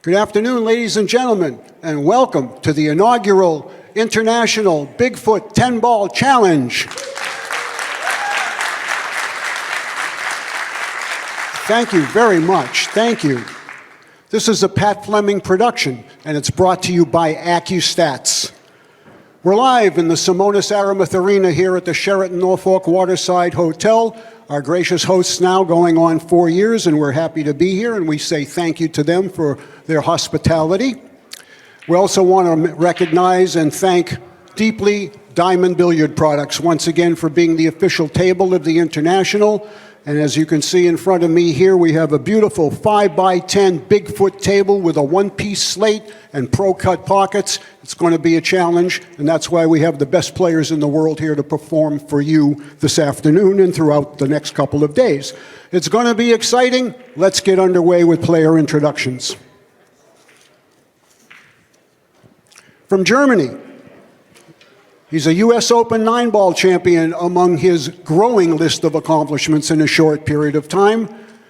Good afternoon, ladies and gentlemen, and welcome to the inaugural International Bigfoot 10-Ball Challenge. Thank you very much. Thank you. This is a Pat Fleming production, and it's brought to you by Accu-Stats. We're live in the Simonis Aramuth Arena here at the Sheraton Norfolk Waterside Hotel. Our gracious hosts now going on 4 years, and we're happy to be here, and we say thank you to them for their hospitality. We also want to recognize and thank deeply Diamond Billiard Products once again for being the official table of the International. And as you can see in front of me here, we have a beautiful 5x10 Bigfoot table with a one-piece slate and pro-cut pockets. It's going to be a challenge, and that's why we have the best players in the world here to perform for you this afternoon and throughout the next couple of days. It's going to be exciting. Let's get underway with player introductions. From Germany, he's a U.S. Open 9-ball champion among his growing list of accomplishments in a short period of time.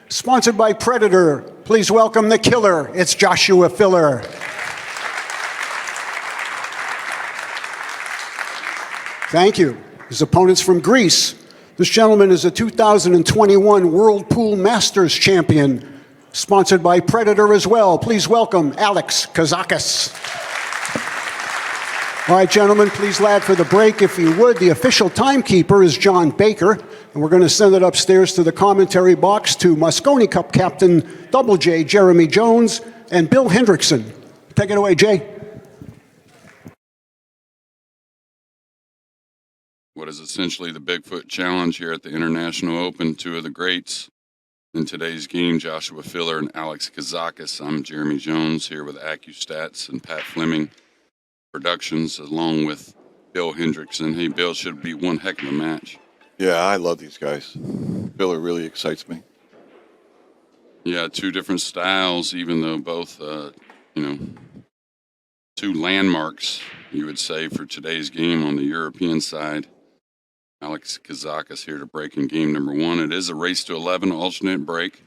Sponsored by Predator, please welcome the killer. It's Joshua Filler. Thank you. His opponent's from Greece. This gentleman is a 2021 World Pool Masters champion. Sponsored by Predator as well. Please welcome Alex Kazakis. All right, gentlemen, please lad for the break, if you would. The official timekeeper is John Baker, and we're going to send it upstairs to the commentary box to Mosconi Cup captain Double J, Jeremy Jones, and Bill Hendrixson. Take it away, Jay. What is essentially the Bigfoot Challenge here at the International Open, two of the greats in today's game, Joshua Filler and Alex Kazakis. I'm Jeremy Jones here with Accu-Stats and Pat Fleming Productions, along with Bill Hendrixson. Hey, Bill, should be one heck of a match. Yeah, I love these guys. Filler really excites me. Yeah, two different styles, even though both, two landmarks, you would say, for today's game on the European side. Alex Kazakis here to break in game number one. It is a race to 11 alternate break.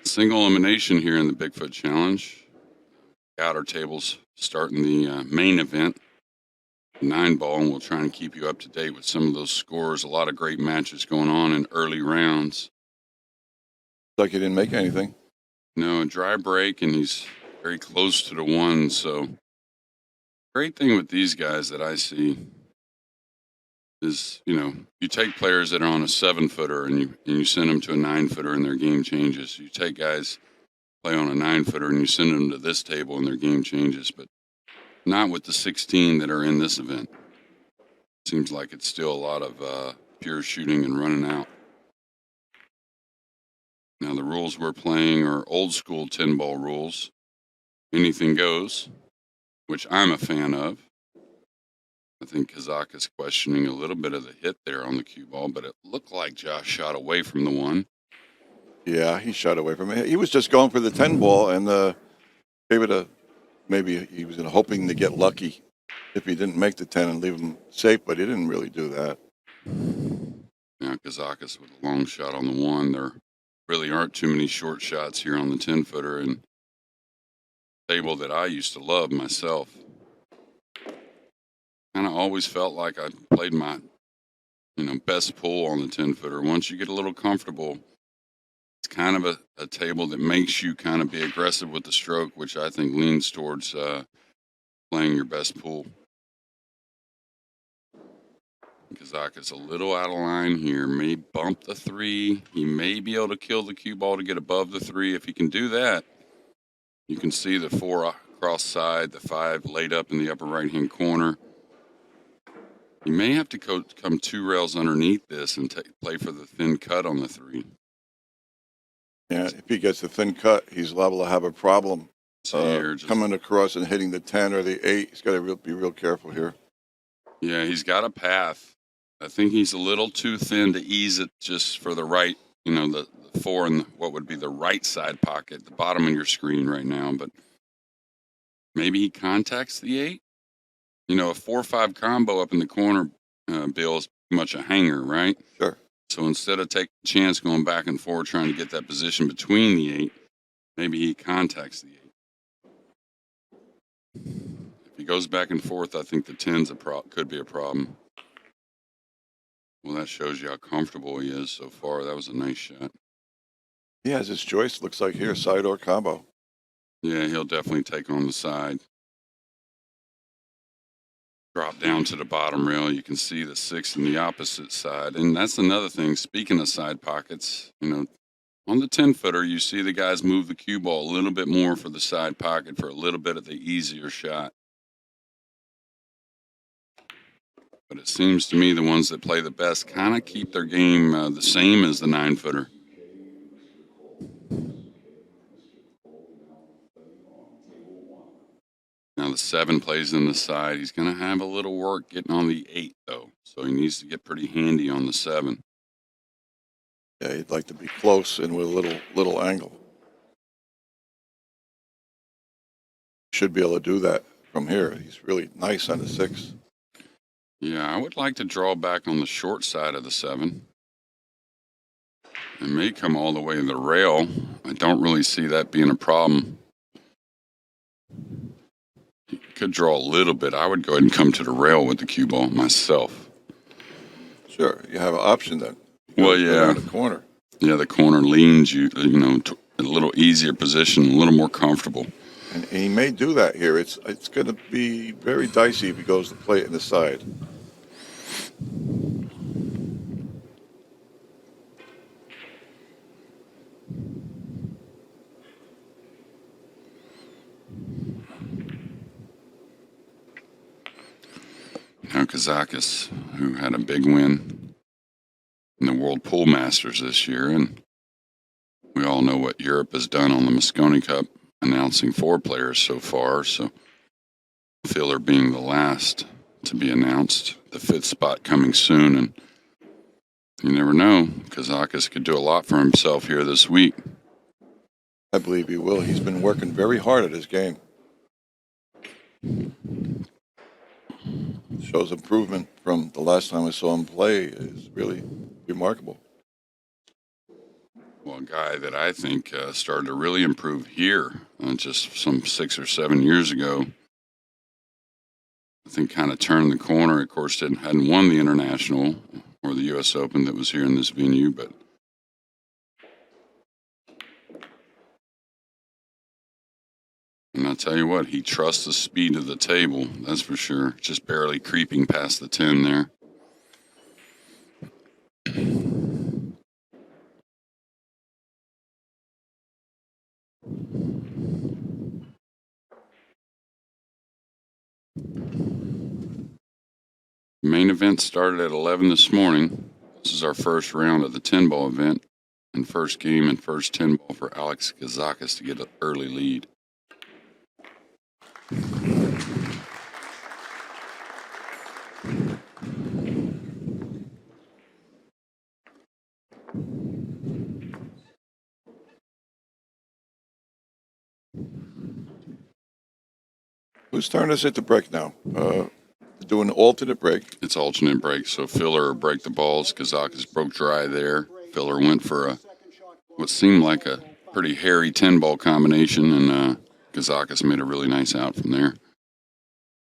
Single elimination here in the Bigfoot Challenge. Outer tables starting the main event, 9-ball, and we'll try and keep you up to date with some of those scores. A lot of great matches going on in early rounds. Like he didn't make anything. No, a dry break, and he's very close to the one. So, great thing with these guys that I see is, you take players that are on a 7-footer and you send them to a 9-footer and their game changes. You take guys play on a 9-footer and you send them to this table and their game changes, but not with the 16 that are in this event. Seems like it's still a lot of pure shooting and running out. Now the rules we're playing are old school 10-ball rules. Anything goes, which I'm a fan of. I think Kazak is questioning a little bit of the hit there on the cue ball, but it looked like Josh shot away from the one. Yeah, he shot away from it. He was just going for the 10-ball and gave it a maybe he was hoping to get lucky if he didn't make the 10 and leave him safe, but he didn't really do that. Now Kazakis with a long shot on the 1. There really aren't too many short shots here on the 10-footer, and table that I used to love myself. Kind of always felt like I played my, best pull on the 10-footer. Once you get a little comfortable, it's kind of a table that makes you kind of be aggressive with the stroke, which I think leans towards playing your best pull. Kazakis a little out of line here. May bump the 3. He may be able to kill the cue ball to get above the 3. If he can do that, you can see the 4 across side, the 5 laid up in the upper right-hand corner. You may have to come 2 rails underneath this and play for the thin cut on the 3. Yeah, if he gets the thin cut, he's liable to have a problem coming across and hitting the 10 or the 8. He's got to be real careful here. Yeah, he's got a path. I think he's a little too thin to ease it just for the right, the 4 in what would be the right side pocket, the bottom of your screen right now. But maybe he contacts the 8. A 4-5 combo up in the corner, Bill, is much a hanger, right? Sure. So instead of taking a chance going back and forth trying to get that position between the 8, maybe he contacts the 8. If he goes back and forth, I think the 10's could be a problem. Well, that shows you how comfortable he is so far. That was a nice shot. He has his choice, looks like here, side or combo. Yeah, he'll definitely take on the side. Drop down to the bottom rail. You can see the 6 in the opposite side. And that's another thing. Speaking of side pockets, on the 10-footer, you see the guys move the cue ball a little bit more for the side pocket for a little bit of the easier shot. But it seems to me the ones that play the best kind of keep their game the same as the 9-footer. Now the 7 plays in the side. He's going to have a little work getting on the 8, though. So he needs to get pretty handy on the 7. Yeah, he'd like to be close and with a little angle. Should be able to do that from here. He's really nice on the 6. Yeah, I would like to draw back on the short side of the 7. It may come all the way to the rail. I don't really see that being a problem. You could draw a little bit. I would go ahead and come to the rail with the cue ball myself. Sure, you have an option then. Well, yeah. The corner. Yeah, the corner leans you, to a little easier position, a little more comfortable. And he may do that here. It's going to be very dicey if he goes to play it in the side. Now Kazakis, who had a big win in the World Pool Masters this year, and we all know what Europe has done on the Mosconi Cup, announcing 4 players so far, so Filler being the last to be announced, the 5th spot coming soon, and you never know, Kazakis could do a lot for himself here this week. I believe he will. He's been working very hard at his game. Shows improvement from the last time I saw him play. Is really remarkable. Well, a guy that I think started to really improve here just some 6 or 7 years ago. I think kind of turned the corner. Of course, hadn't won the International or the U.S. Open that was here in this venue, but and I'll tell you what, he trusts the speed of the table, that's for sure. Just barely creeping past the 10 there. The main event started at 11 this morning. This is our first round of the 10-ball event and first game and first 10-ball for Alex Kazakis to get an early lead. Whose turn is it to break now? Do an alternate break. It's alternate break, so filler break the balls. Kazakis broke dry there. Filler went for what seemed like a pretty hairy 10-ball combination, and Kazakis made a really nice out from there.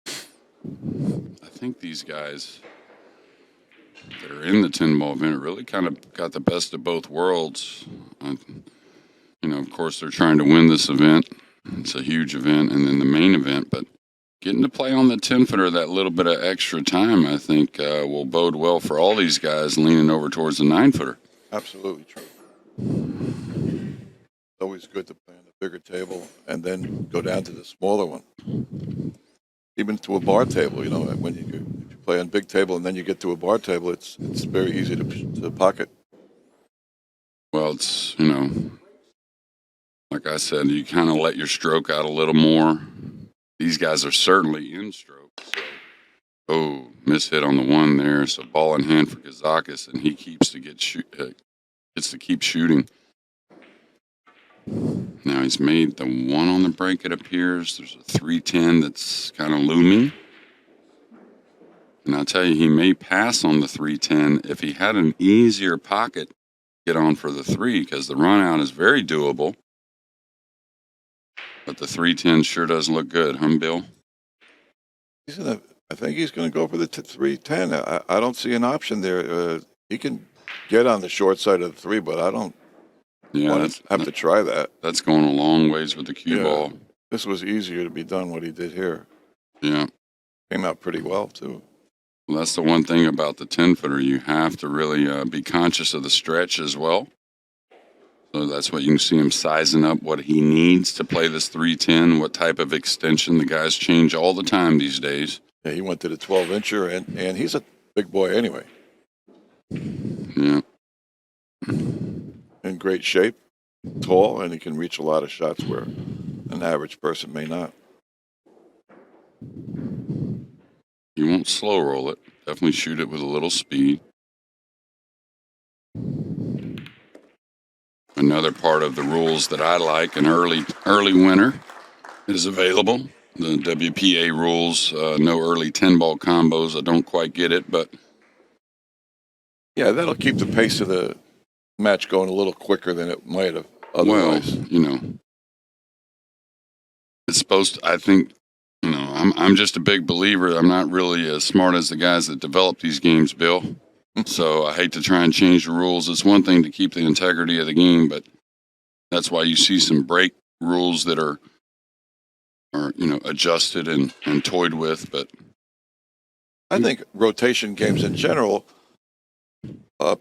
I think these guys that are in the 10-ball event really kind of got the best of both worlds. Of course, they're trying to win this event. It's a huge event, and then the main event, but getting to play on the 10-footer that little bit of extra time, I think, will bode well for all these guys leaning over towards the 9-footer. Absolutely true. It's always good to play on the bigger table and then go down to the smaller one. Even to a bar table, when if you play on big table and then you get to a bar table, it's very easy to pocket. Well, it's, like I said, you kind of let your stroke out a little more. These guys are certainly in stroke. So, miss hit on the one there. So ball in hand for Kazakis, and he gets to keep shooting. Now he's made the one on the break, it appears. There's a 310 that's kind of looming. And I'll tell you, he may pass on the 310 if he had an easier pocket to get on for the 3, because the run out is very doable. But the 310 sure does look good, huh, Bill? I think he's going to go for the 310. I don't see an option there. He can get on the short side of the 3, but I don't have to try that. That's going a long ways with the cue ball. This was easier to be done, what he did here. Yeah. Came out pretty well, too. Well, that's the one thing about the 10-footer. You have to really be conscious of the stretch as well. So that's what you can see him sizing up what he needs to play this 310, what type of extension. The guys change all the time these days. Yeah, he went to the 12-incher, and he's a big boy anyway. Yeah. In great shape, tall, and he can reach a lot of shots where an average person may not. You won't slow roll it. Definitely shoot it with a little speed. Another part of the rules that I like, an early winner is available. The WPA rules, no early 10-ball combos. I don't quite get it, but... Yeah, that'll keep the pace of the match going a little quicker than it might have otherwise. Well, it's supposed to, I think, I'm just a big believer. I'm not really as smart as the guys that develop these games, Bill. So I hate to try and change the rules. It's one thing to keep the integrity of the game, but that's why you see some break rules that are adjusted and toyed with. But I think rotation games in general,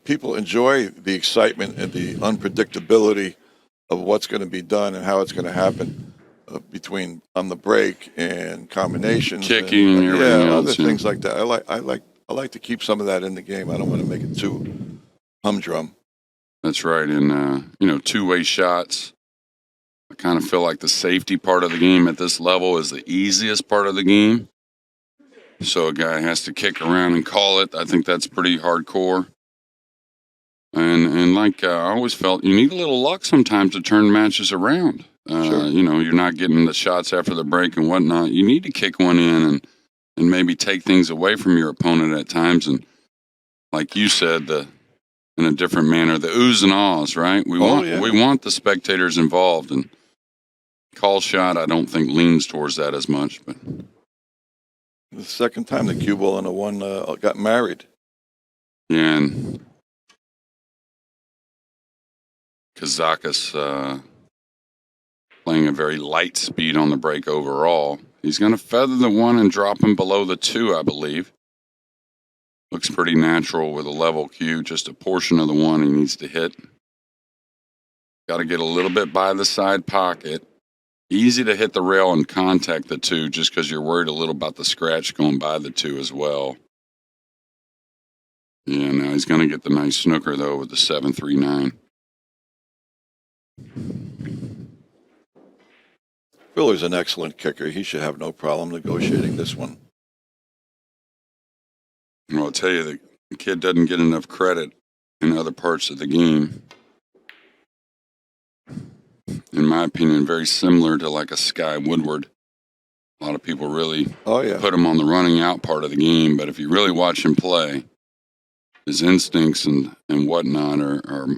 people enjoy the excitement and the unpredictability of what's going to be done and how it's going to happen between on the break and combinations, kicking, and everything else, other things like that. I like to keep some of that in the game. I don't want to make it too humdrum. That's right. And, two-way shots. I kind of feel like the safety part of the game at this level is the easiest part of the game. So a guy has to kick around and call it. I think that's pretty hardcore. And like I always felt, you need a little luck sometimes to turn matches around. Sure. You're not getting the shots after the break and whatnot. You need to kick one in and maybe take things away from your opponent at times. And like you said, in a different manner, the oohs and ahs, right? We want the spectators involved, and call shot, I don't think leans towards that as much. But the second time the cue ball and the one got married. Yeah, and Kazakis playing a very light speed on the break overall. He's going to feather the one and drop him below the 2, I believe. Looks pretty natural with a level cue, just a portion of the one he needs to hit. Got to get a little bit by the side pocket. Easy to hit the rail and contact the 2 just because you're worried a little about the scratch going by the 2 as well. Yeah, now he's going to get the nice snooker, though, with the 7-3-9. Filler's an excellent kicker. He should have no problem negotiating this one. Well, I'll tell you, the kid doesn't get enough credit in other parts of the game. In my opinion, very similar to like a Sky Woodward. A lot of people really Oh yeah. put him on the running out part of the game, but if you really watch him play, his instincts and whatnot are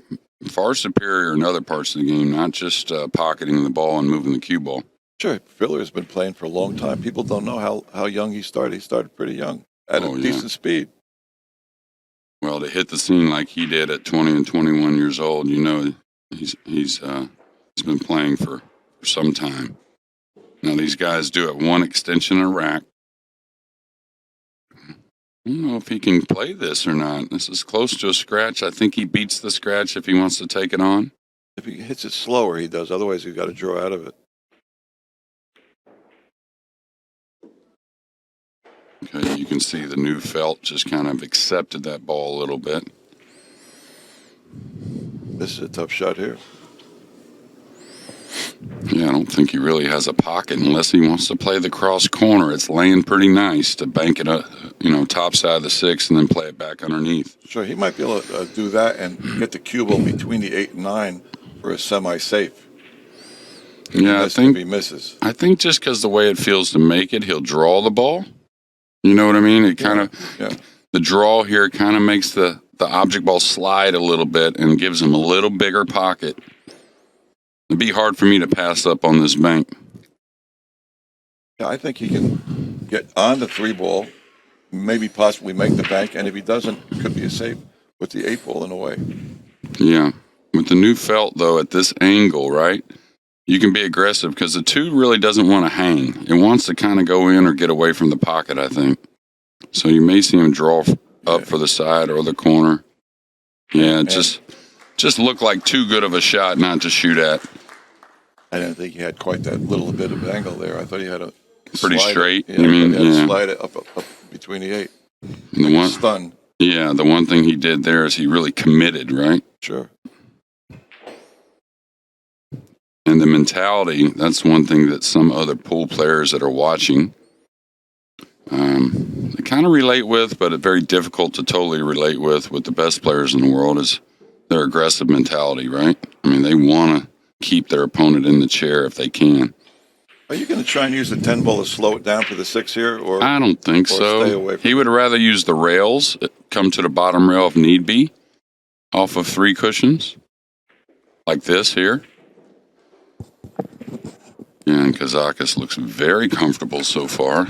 far superior in other parts of the game, not just pocketing the ball and moving the cue ball. Sure. Filler's been playing for a long time. People don't know how young he started. He started pretty young at a decent speed. Well, to hit the scene like he did at 20 and 21 years old, you know, he's been playing for some time. Now these guys do it one extension of rack. I don't know if he can play this or not. This is close to a scratch. I think he beats the scratch if he wants to take it on. If he hits it slower, he does. Otherwise, he's got to draw out of it. Okay, you can see the new felt just kind of accepted that ball a little bit. This is a tough shot here. Yeah, I don't think he really has a pocket unless he wants to play the cross corner. It's laying pretty nice to bank it up, top side of the 6 and then play it back underneath. Sure, he might be able to do that and get the cue ball between the 8 and 9 for a semi-safe. Yeah, I think if he misses. I think just because the way it feels to make it, he'll draw the ball. You know what I mean? It kind of the draw here kind of makes the object ball slide a little bit and gives him a little bigger pocket. It'd be hard for me to pass up on this bank. Yeah, I think he can get on the 3 ball, maybe possibly make the bank, and if he doesn't, it could be a safe with the 8 ball in a way. Yeah. With the new felt, though, at this angle, right, you can be aggressive because the 2 really doesn't want to hang. It wants to kind of go in or get away from the pocket, I think. So you may see him draw up for the side or the corner. Yeah, just looked like too good of a shot not to shoot at. I didn't think he had quite that little bit of angle there. I thought he had a pretty straight. Slide it up between the 8. The one stun. Yeah, the one thing he did there is he really committed, right? Sure. And the mentality, that's one thing that some other pool players that are watching, they kind of relate with, but it's very difficult to totally relate with the best players in the world is their aggressive mentality, right? I mean, they want to keep their opponent in the chair if they can. Are you going to try and use the 10 ball to slow it down for the 6 here? Or I don't think so. Stay away from he would rather use the rails, come to the bottom rail if need be, off of 3 cushions, like this here. Yeah, and Kazakis looks very comfortable so far.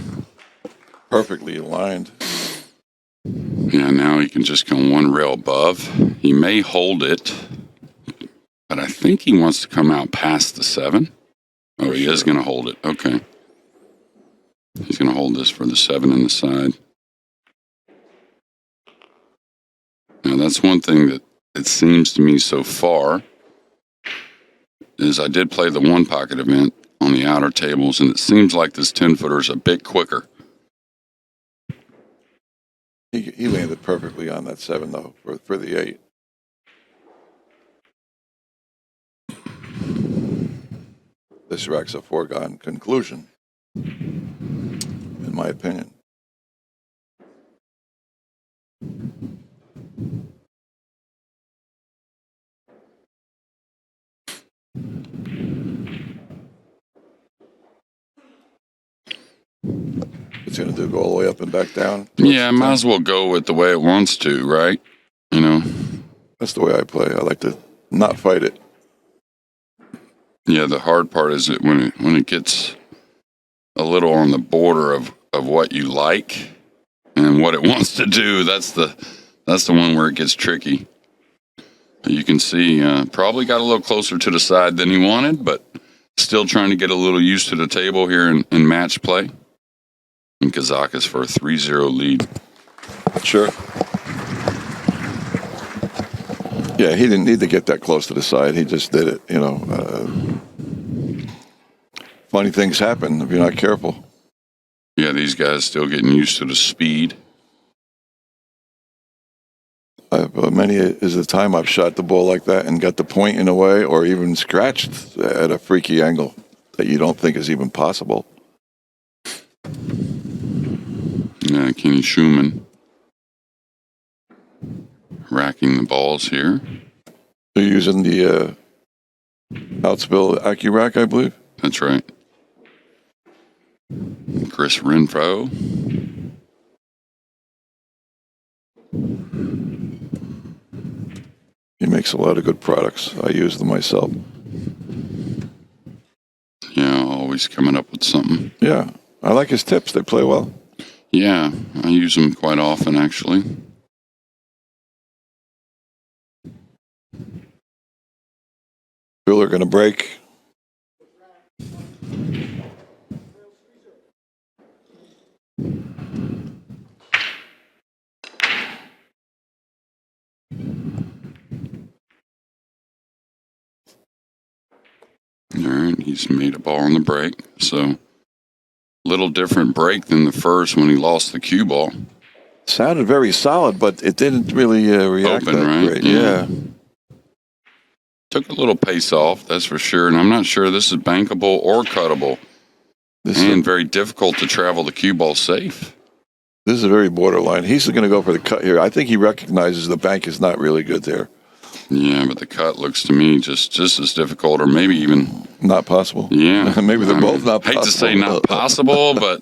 Perfectly aligned. Yeah, now he can just come 1 rail above. He may hold it, but I think he wants to come out past the 7. Oh, he is going to hold it. Okay. He's going to hold this for the 7 in the side. Now, that's one thing that it seems to me so far is I did play the 1 pocket event on the outer tables, and it seems like this 10-footer is a bit quicker. He landed perfectly on that 7, though, for the 8. This rack's a foregone conclusion, in my opinion. It's going to go all the way up and back down. Yeah, might as well go with the way it wants to, right? You know? That's the way I play. I like to not fight it. Yeah, the hard part is that when it gets a little on the border of what you like and what it wants to do, that's the one where it gets tricky. You can see probably got a little closer to the side than he wanted, but still trying to get a little used to the table here in match play. And Kazakis for a 3-0 lead. Sure. Yeah, he didn't need to get that close to the side. He just did it, Funny things happen if you're not careful. Yeah, these guys still getting used to the speed. Many is the time I've shot the ball like that and got the point in a way or even scratched at a freaky angle that you don't think is even possible. Yeah, Kenny Schumann racking the balls here. They're using the Accu-Stats Accu-Rack, I believe. That's right. Chris Renfro. He makes a lot of good products. I use them myself. Yeah, always coming up with something. Yeah, I like his tips. They play well. Yeah, I use them quite often, actually. Bill are going to break. All right, he's made a ball on the break. So, little different break than the first when he lost the cue ball. Sounded very solid, but it didn't really react Open, that right? great. Yeah. Yeah. Took a little pace off, that's for sure. And I'm not sure this is bankable or cuttable. And very difficult to travel the cue ball safe. This is a very borderline. He's going to go for the cut here. I think he recognizes the bank is not really good there. Yeah, but the cut looks to me just as difficult, or maybe even not possible. Yeah, maybe they're both not possible. Hate to say not possible, but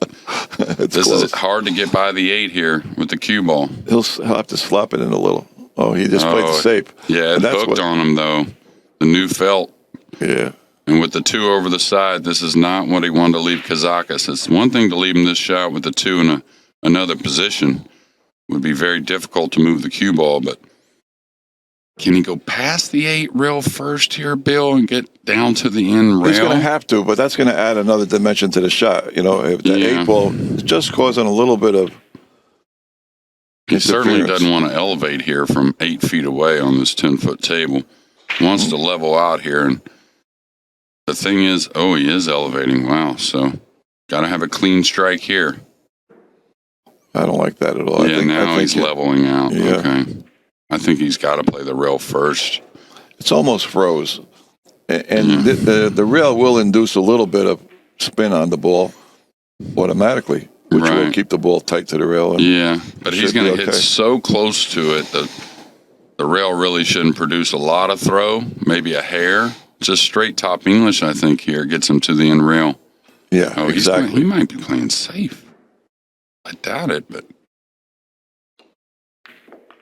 this close. Is hard to get by the 8 here with the cue ball. He'll have to slap it in a little. Oh, he just played the safe. Yeah, it hooked on him though. The new felt. Yeah. And with the 2 over the side, this is not what he wanted to leave Kazakis. It's one thing to leave him this shot with the 2 in another position. It would be very difficult to move the cue ball, but can he go past the 8 rail first here, Bill, and get down to the end rail? He's going to have to, but that's going to add another dimension to the shot. You know, if the 8 ball is just causing a little bit of He certainly doesn't want to elevate here from 8 feet away on this 10-foot table. He wants to level out here, and the thing is, he is elevating. Wow, so got to have a clean strike here. I don't like that at all. Yeah, I think he's leveling out. Yeah. Okay. I think he's got to play the rail first. It's almost froze. And the rail will induce a little bit of spin on the ball automatically, which will keep the ball tight to the rail. And but he's going to hit so close to it that the rail really shouldn't produce a lot of throw, maybe a hair. Just straight top English, I think, here gets him to the end rail. Yeah, exactly. He might be playing safe. I doubt it, but...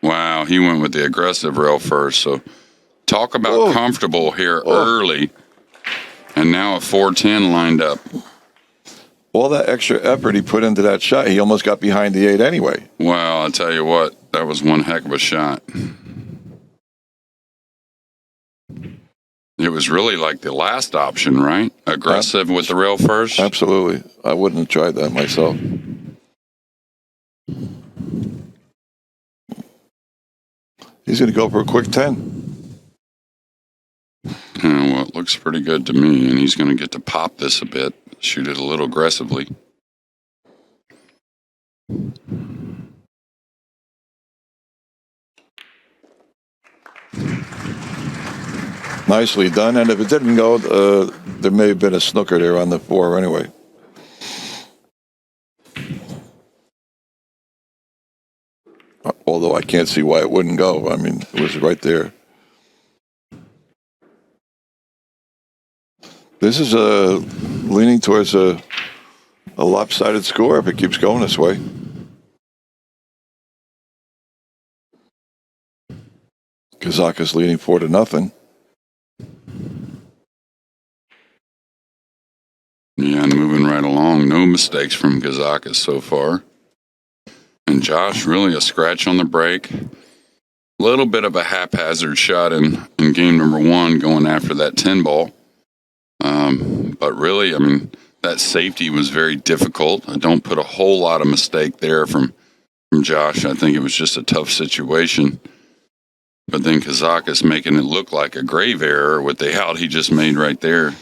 Wow, he went with the aggressive rail first. So talk about comfortable here early. And now a 410 lined up. All that extra effort he put into that shot, he almost got behind the 8 anyway. Well, I'll tell you what, that was one heck of a shot. It was really like the last option, right? Aggressive with the rail first? Absolutely. I wouldn't have tried that myself. He's going to go for a quick 10. Well, it looks pretty good to me, and he's going to get to pop this a bit, shoot it a little aggressively. Nicely done, and if it didn't go, there may have been a snooker there on the 4 anyway. Although I can't see why it wouldn't go. I mean, it was right there. This is leaning towards a lopsided score if it keeps going this way. Kazakis leading 4-0. Yeah, and moving right along. No mistakes from Kazakis so far. And Josh, really a scratch on the break. A little bit of a haphazard shot in game number 1 going after that 10 ball. But really, I mean, that safety was very difficult. I don't put a whole lot of mistake there from Josh. I think it was just a tough situation. But then Kazakis making it look like a grave error with the out he just made right there.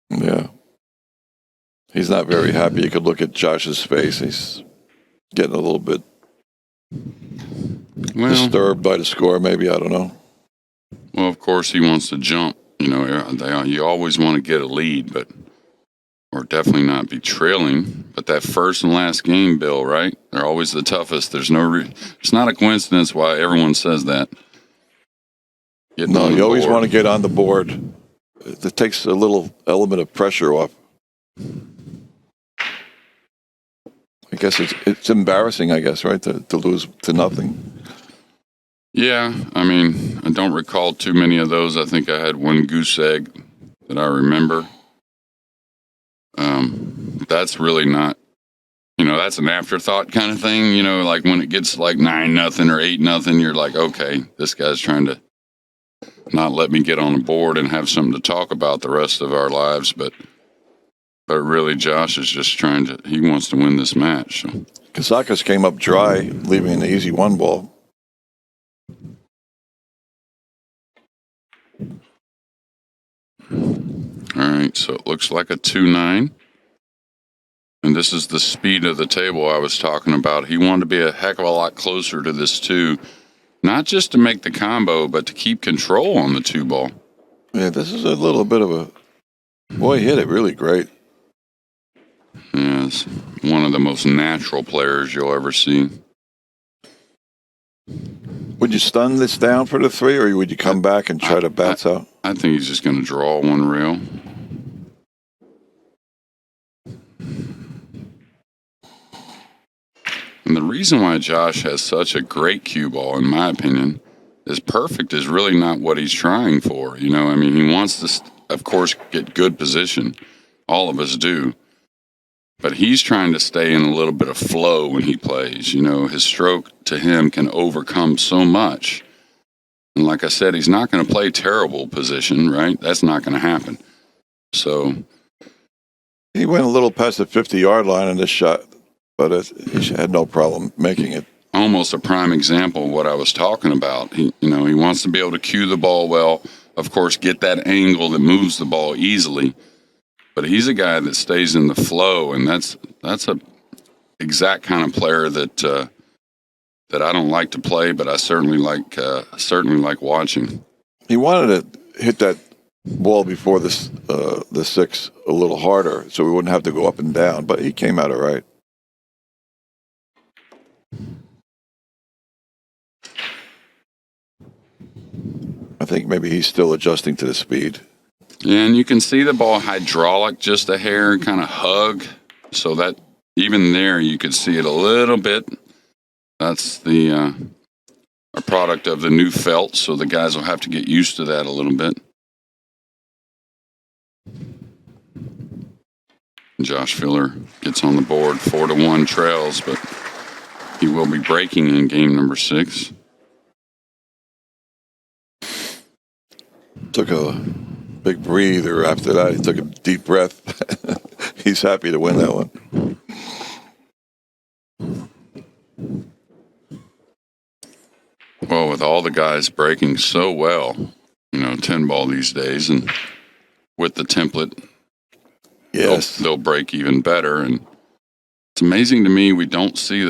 Yeah. He's not very happy. You could look at Josh's face. He's getting a little bit disturbed by the score, maybe. I don't know. Well, of course, he wants to jump. You know, you always want to get a lead, or definitely not be trailing. But that first and last game, Bill, right? They're always the toughest. There's it's not a coincidence why everyone says that. No, you always want to get on the board. It takes a little element of pressure off. I guess it's embarrassing, I guess, right, to lose to nothing. Yeah, I mean, I don't recall too many of those. I think I had one goose egg that I remember. That's really not, that's an afterthought kind of thing. Like when it gets like 9-0 or 8-0, you're like, okay, this guy's trying to not let me get on the board and have something to talk about the rest of our lives. But really, Josh is just he wants to win this match. So. Kazakis came up dry, leaving an easy 1 ball. All right, so it looks like a 2-9. And this is the speed of the table I was talking about. He wanted to be a heck of a lot closer to this 2, not just to make the combo, but to keep control on the 2 ball. Yeah, this is a little bit of a... Boy, he hit it really great. Yeah, it's one of the most natural players you'll ever see. Would you stun this down for the 3, or would you come back and try to bounce out? I think he's just going to draw 1 rail. And the reason why Josh has such a great cue ball, in my opinion, is perfect is really not what he's trying for. He wants to, of course, get good position. All of us do. But he's trying to stay in a little bit of flow when he plays. His stroke to him can overcome so much. And like I said, he's not going to play terrible position, right? That's not going to happen. So he went a little past the 50-yard line in this shot, but he had no problem making it. Almost a prime example of what I was talking about. He wants to be able to cue the ball well, of course, get that angle that moves the ball easily. But he's a guy that stays in the flow, and that's a exact kind of player that I don't like to play, but I certainly like watching. He wanted to hit that ball before the 6 a little harder, so we wouldn't have to go up and down. But he came out all right. I think maybe he's still adjusting to the speed. Yeah, and you can see the ball hydraulic just a hair, kind of hug, so that even there you could see it a little bit. That's a product of the new felt, so the guys will have to get used to that a little bit. Josh Filler gets on the board, 4-1 trails, but he will be breaking in game number 6. Took a big breather after that. He took a deep breath. He's happy to win that one. Well, with all the guys breaking so well, 10 ball these days, and with the template, yes, they'll break even better. And it's amazing to me we don't see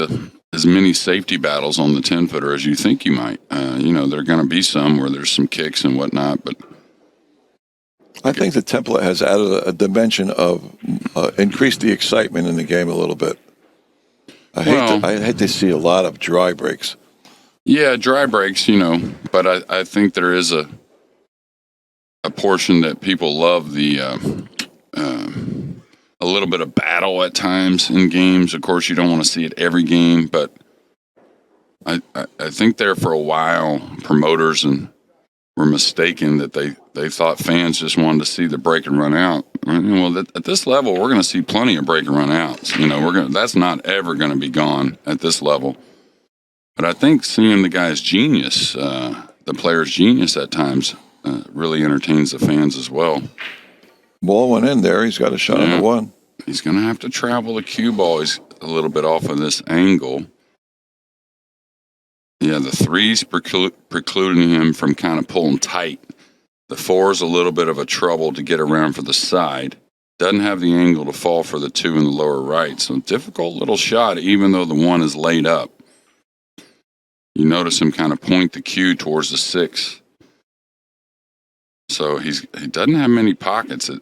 as many safety battles on the 10-footer as you think you might. There are going to be some where there's some kicks and whatnot, but I think the template has added a dimension of increased the excitement in the game a little bit. I hate to see a lot of dry breaks. Yeah, dry breaks, but I think there is a portion that people love a little bit of battle at times in games. Of course, you don't want to see it every game, but I think there for a while, promoters were mistaken that they thought fans just wanted to see the break and run out. Well, at this level, we're going to see plenty of break and run outs. That's not ever going to be gone at this level. But I think seeing the guy's genius, the player's genius at times, really entertains the fans as well. Ball went in there. He's got a shot on the 1. He's going to have to travel the cue ball. He's a little bit off of this angle. Yeah, the 3's precluding him from kind of pulling tight. The 4's a little bit of a trouble to get around for the side. Doesn't have the angle to fall for the 2 in the lower right. So difficult little shot, even though the 1 is laid up. You notice him kind of point the cue towards the 6. So he doesn't have many pockets. It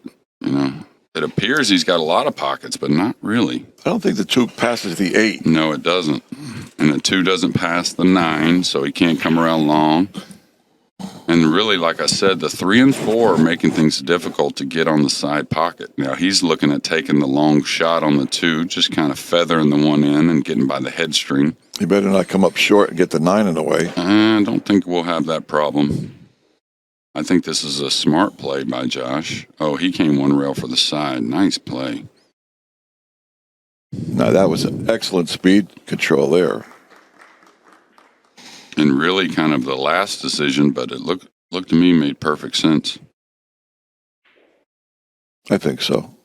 appears he's got a lot of pockets, but not really. I don't think the 2 passes the 8. No, it doesn't. And the 2 doesn't pass the 9, so he can't come around long. And really, like I said, the 3 and 4 are making things difficult to get on the side pocket. Now, he's looking at taking the long shot on the 2, just kind of feathering the 1 in and getting by the head string. You better not come up short and get the 9 in the way. I don't think we'll have that problem. I think this is a smart play by Josh. Oh, he came 1 rail for the side. Nice play. Now, that was an excellent speed control there. And really kind of the last decision, but it looked to me made perfect sense. I think so.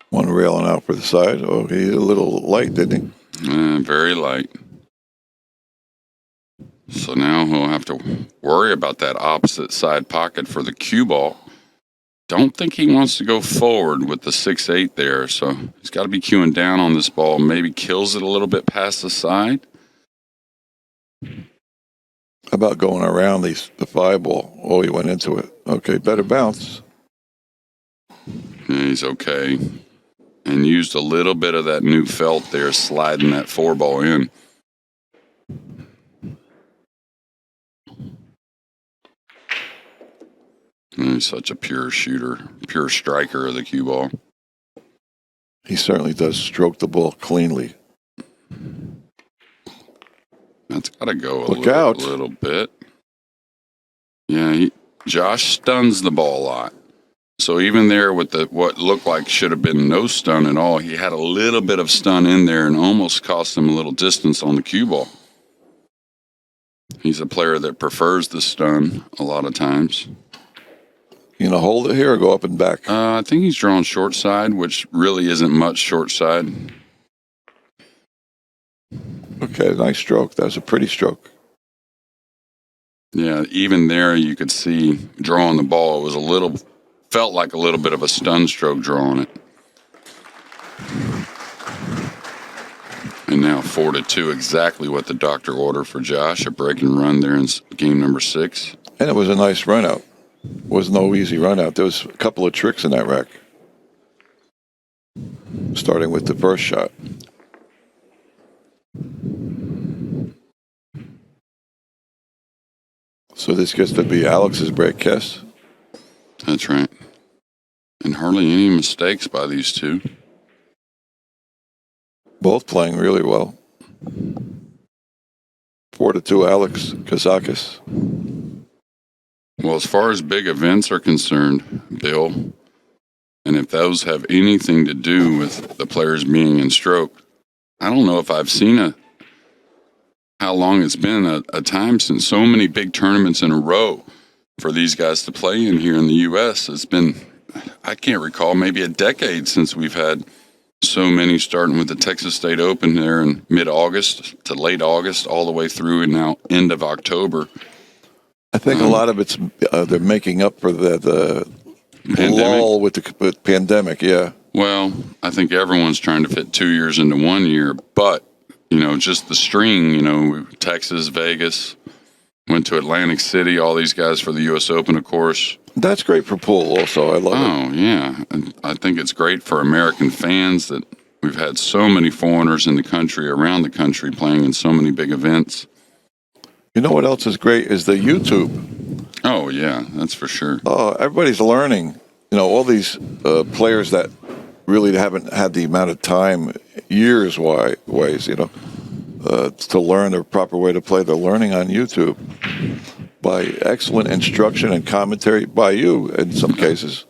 One railing out for the side. Oh, he's a little light, didn't he? Very light. So now he'll have to worry about that opposite side pocket for the cue ball. Don't think he wants to go forward with the 6-8 there, so he's got to be cueing down on this ball. Maybe kills it a little bit past the side. How about going around the 5 ball? Oh, he went into it. Okay, better bounce. Yeah, he's okay. And used a little bit of that new felt there, sliding that 4 ball in. And he's such a pure shooter, pure striker of the cue ball. He certainly does stroke the ball cleanly. That's got to go a little bit. Yeah, Josh stuns the ball a lot. So even there with what looked like should have been no stun at all, he had a little bit of stun in there and almost cost him a little distance on the cue ball. He's a player that prefers the stun a lot of times. You know, hold it here or go up and back? I think he's drawn short side, which really isn't much short side. Okay, nice stroke. That was a pretty stroke. Yeah, even there you could see drawing the ball. It was felt like a little bit of a stun stroke drawing it. And now 4-2, exactly what the doctor ordered for Josh. A break and run there in game number 6. And it was a nice run out. It was no easy run out. There was a couple of tricks in that rack. Starting with the first shot. So this gets to be Alex's break, Kes. That's right. And hardly any mistakes by these two. Both playing really well. 4-2, Alex Kazakis. Well, as far as big events are concerned, Bill, and if those have anything to do with the players being in stroke, I don't know if I've seen how long it's been a time since so many big tournaments in a row for these guys to play in here in the U.S. It's been, I can't recall, maybe a decade since we've had so many, starting with the Texas State Open there in mid-August to late August, all the way through and now end of October. I think a lot of it's they're making up for the lull with the pandemic, yeah. Well, I think everyone's trying to fit 2 years into 1 year, but, just the string, Texas, Vegas, went to Atlantic City, all these guys for the U.S. Open, of course. That's great for pool also. I love it. Oh, yeah. And I think it's great for American fans that we've had so many foreigners in the country, around the country, playing in so many big events. You know what else is great is the YouTube. Oh, yeah, that's for sure. Oh, everybody's learning. All these players that really haven't had the amount of time, ways, to learn the proper way to play. They're learning on YouTube by excellent instruction and commentary by you in some cases.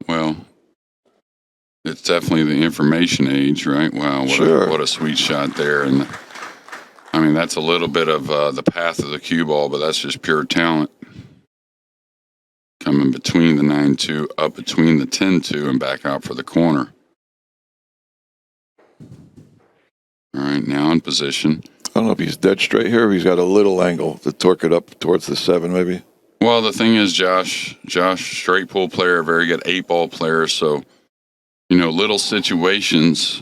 Well, it's definitely the information age, right? Wow, what a sweet shot there. And I mean, that's a little bit of the path of the cue ball, but that's just pure talent. Coming between the 9-2, up between the 10-2, and back out for the corner. All right, now in position. I don't know if he's dead straight here or he's got a little angle to torque it up towards the 7, maybe. Well, the thing is, Josh, straight pool player, very good 8-ball player. So, little situations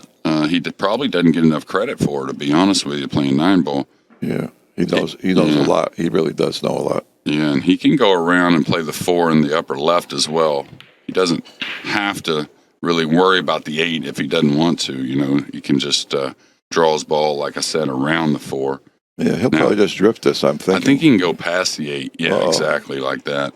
he probably doesn't get enough credit for, to be honest with you, playing 9-ball. Yeah, he knows a lot. He really does know a lot. Yeah, and he can go around and play the 4 in the upper left as well. He doesn't have to really worry about the 8 if he doesn't want to. You know, he can just draw his ball, like I said, around the 4. Yeah, he'll Now, probably just drift this, I'm thinking. I think he can go past the 8. Yeah, Uh-oh. exactly like that.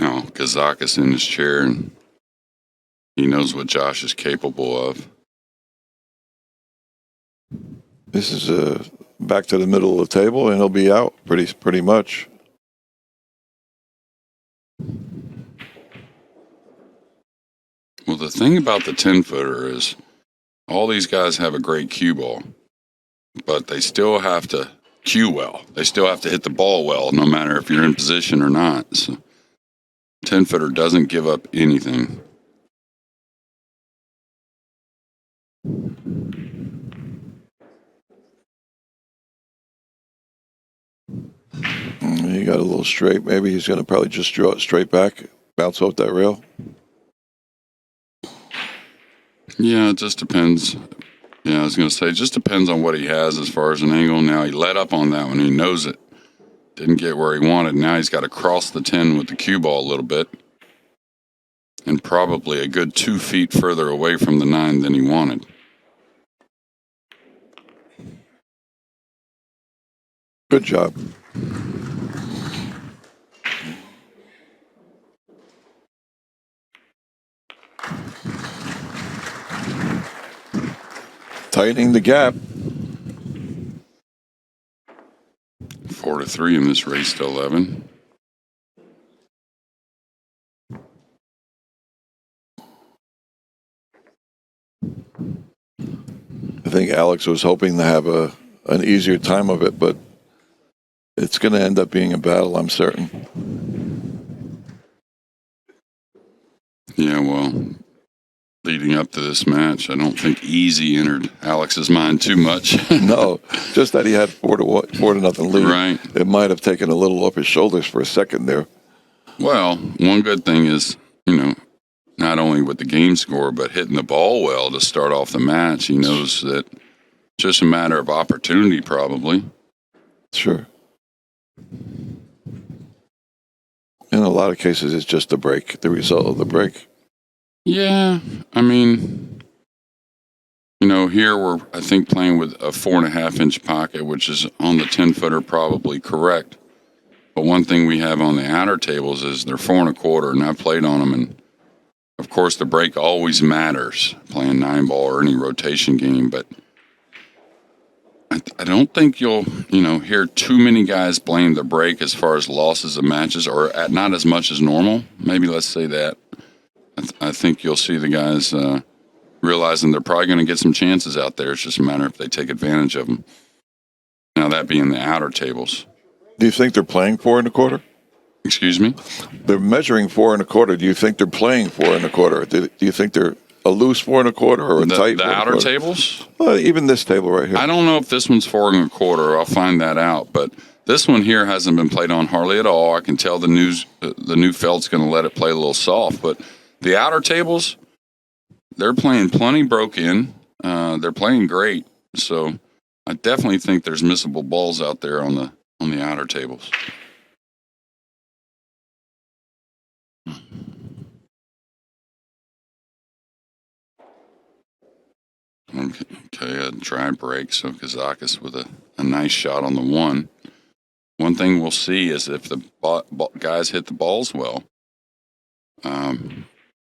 Now, Kazakis in his chair, and he knows what Josh is capable of. This is back to the middle of the table, and he'll be out pretty much. Well, the thing about the 10-footer is all these guys have a great cue ball, but they still have to cue well. They still have to hit the ball well, no matter if you're in position or not. So 10-footer doesn't give up anything. He got a little straight. Maybe he's going to probably just draw it straight back, bounce off that rail. Yeah, it just depends. Yeah, I was going to say, it just depends on what he has as far as an angle. Now, he let up on that one. He knows it. Didn't get where he wanted. Now he's got to cross the 10 with the cue ball a little bit. And probably a good 2 feet further away from the 9 than he wanted. Good job. Tightening the gap. 4-3 in this race to 11. I think Alex was hoping to have an easier time of it, but it's going to end up being a battle, I'm certain. Yeah, well, leading up to this match, I don't think easy entered Alex's mind too much. No, just that he had 4-0 lead. Right. It might have taken a little off his shoulders for a second there. Well, one good thing is, you know, not only with the game score, but hitting the ball well to start off the match. He knows that it's just a matter of opportunity, probably. Sure. In a lot of cases, it's just the break, the result of the break. Yeah, I mean, you know, here we're, I think, playing with a 4.5-inch pocket, which is on the 10-footer probably correct. But one thing we have on the outer tables is they're 4.25, and I've played on them, and of course the break always matters, playing 9-ball or any rotation game, but I don't think you'll, you know, hear too many guys blame the break as far as losses of matches, or not as much as normal. Maybe let's say that. I think you'll see the guys realizing they're probably going to get some chances out there. It's just a matter if they take advantage of them. Now, that being the outer tables. Do you think they're playing 4.25? Excuse me? They're measuring 4.25. Do you think they're playing 4.25? Do you think they're a loose 4.25 or a tight? The outer tables? Well, even this table right here. I don't know if this one's 4.25. I'll find that out. But this one here hasn't been played on hardly at all. I can tell the new felt's going to let it play a little soft. But the outer tables, they're playing plenty broke in. They're playing great. So I definitely think there's missable balls out there on the outer tables. Okay, a dry break. So Kazakis with a nice shot on the 1. One thing we'll see is if the guys hit the balls well,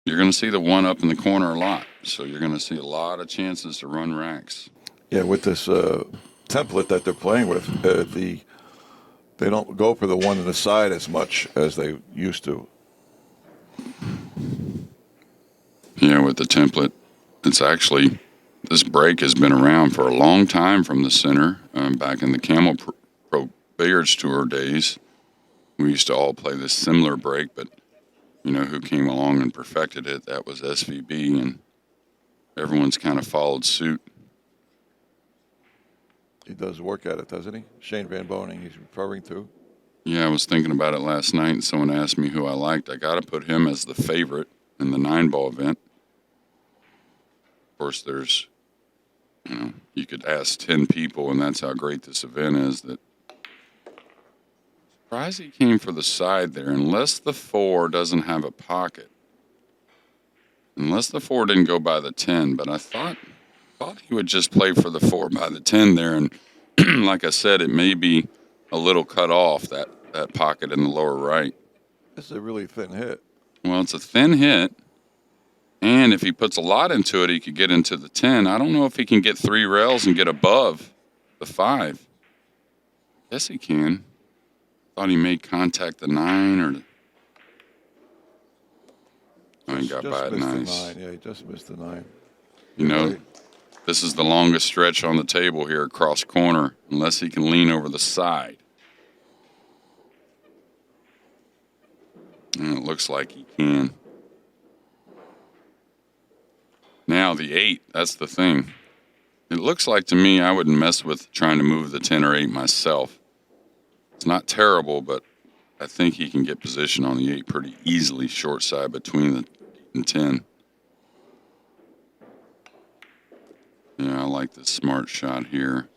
you're going to see the 1 up in the corner a lot. So you're going to see a lot of chances to run racks. Yeah, with this template that they're playing with, they don't go for the 1 on the side as much as they used to. Yeah, with the template, it's actually, this break has been around for a long time from the center. Back in the Camel Pro Billiards Tour days, we used to all play this similar break, but you know who came along and perfected it? That was SVB, and everyone's kind of followed suit. He does work at it, doesn't he? Shane Van Boning, he's referring to. Yeah, I was thinking about it last night, and someone asked me who I liked. I got to put him as the favorite in the 9-ball event. course, there's, you could ask 10 people, and that's how great this event is. That surprised he came for the side there, unless the 4 doesn't have a pocket. Unless the 4 didn't go by the 10, but I thought he would just play for the 4 by the 10 there, and like I said, it may be a little cut off, that pocket in the lower right. This is a really thin hit. Well, it's a thin hit, and if he puts a lot into it, he could get into the 10. I don't know if he can get 3 rails and get above the 5. Yes, he can. Thought he made contact the 9 or the... Oh, he got by it nice. The 9. Yeah, he just missed the 9. You know, this is the longest stretch on the table here across corner, unless he can lean over the side. And it looks like he can. Now the 8, that's the thing. It looks like to me I wouldn't mess with trying to move the 10 or 8 myself. It's not terrible, but I think he can get position on the 8 pretty easily, short side between the 8 and 10. Yeah, I like this smart shot here.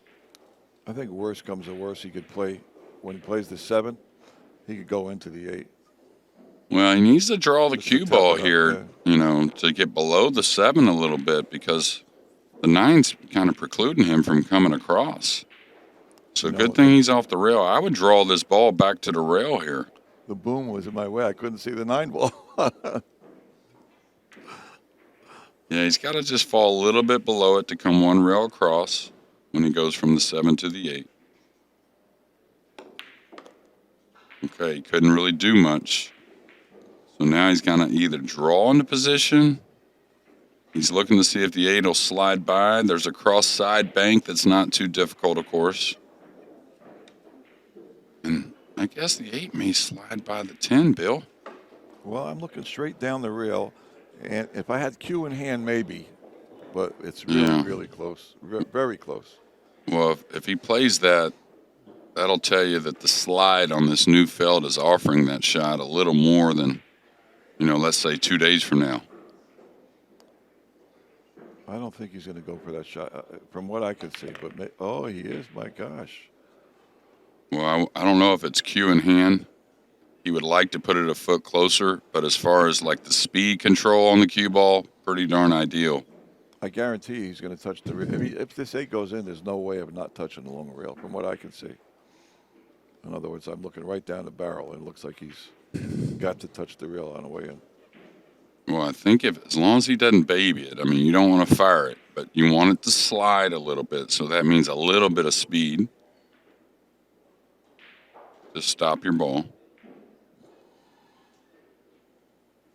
I think worst comes to worst, he could play, when he plays the 7, he could go into the 8. Well, he needs to draw the Just cue to ball tough it up, here, yeah. to get below the 7 a little bit, because the 9's kind of precluding him from coming across. So good thing he's off the rail. I would draw this ball back to the rail here. The boom was in my way. I couldn't see the 9 ball. Yeah, he's got to just fall a little bit below it to come 1 rail across when he goes from the 7 to the 8. Okay, he couldn't really do much. So now he's going to either draw into position. He's looking to see if the 8 will slide by. There's a cross side bank that's not too difficult, of course. And I guess the 8 may slide by the 10, Bill. Well, I'm looking straight down the rail, and if I had cue in hand, maybe. But it's really, really close. Very close. Well, if he plays that, that'll tell you that the slide on this new felt is offering that shot a little more than, let's say 2 days from now. I don't think he's going to go for that shot, from what I could see. But he is. My gosh. Well, I don't know if it's cue in hand. He would like to put it a foot closer, but as far as like the speed control on the cue ball, pretty darn ideal. I guarantee he's going to touch the rail. If this 8 goes in, there's no way of not touching the long rail, from what I can see. In other words, I'm looking right down the barrel, and it looks like he's got to touch the rail on the way in. Well, I think as long as he doesn't baby it, you don't want to fire it, but you want it to slide a little bit, so that means a little bit of speed. Just stop your ball.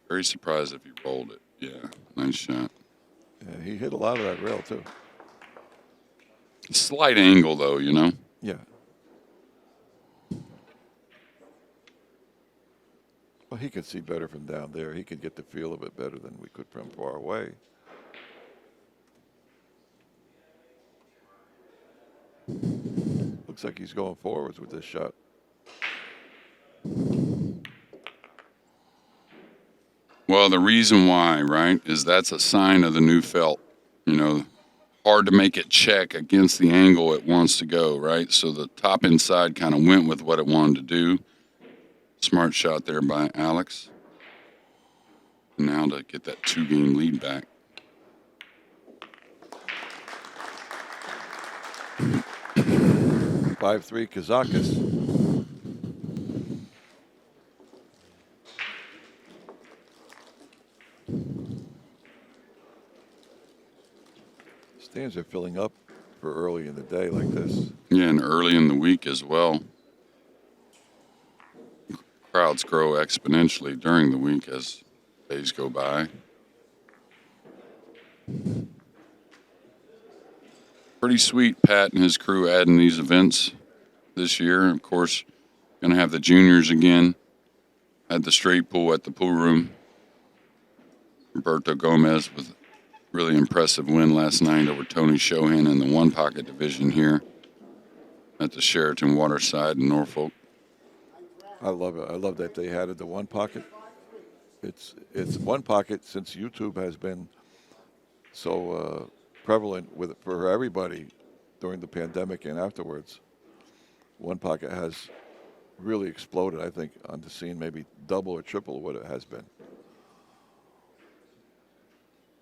Very surprised if he rolled it. Yeah, nice shot. Yeah, he hit a lot of that rail, too. Slight angle, though, Yeah. Well, he could see better from down there. He could get the feel of it better than we could from far away. Looks like he's going forwards with this shot. Well, the reason why, right, is that's a sign of the new felt. Hard to make it check against the angle it wants to go, right? So the top inside kind of went with what it wanted to do. Smart shot there by Alex. Now to get that 2-game lead back. (5-3) Kazakis. Stands are filling up for early in the day like this. Yeah, and early in the week as well. Crowds grow exponentially during the week as days go by. Pretty sweet, Pat and his crew adding these events this year. Of course, going to have the juniors again. Had the straight pool at the pool room. Roberto Gomez with a really impressive win last night over Tony Shohan in the one-pocket division here at the Sheraton Waterside in Norfolk. I love it. I love that they added the one pocket. It's one pocket since YouTube has been so prevalent for everybody during the pandemic and afterwards. One pocket has really exploded, I think, on the scene, maybe double or triple what it has been.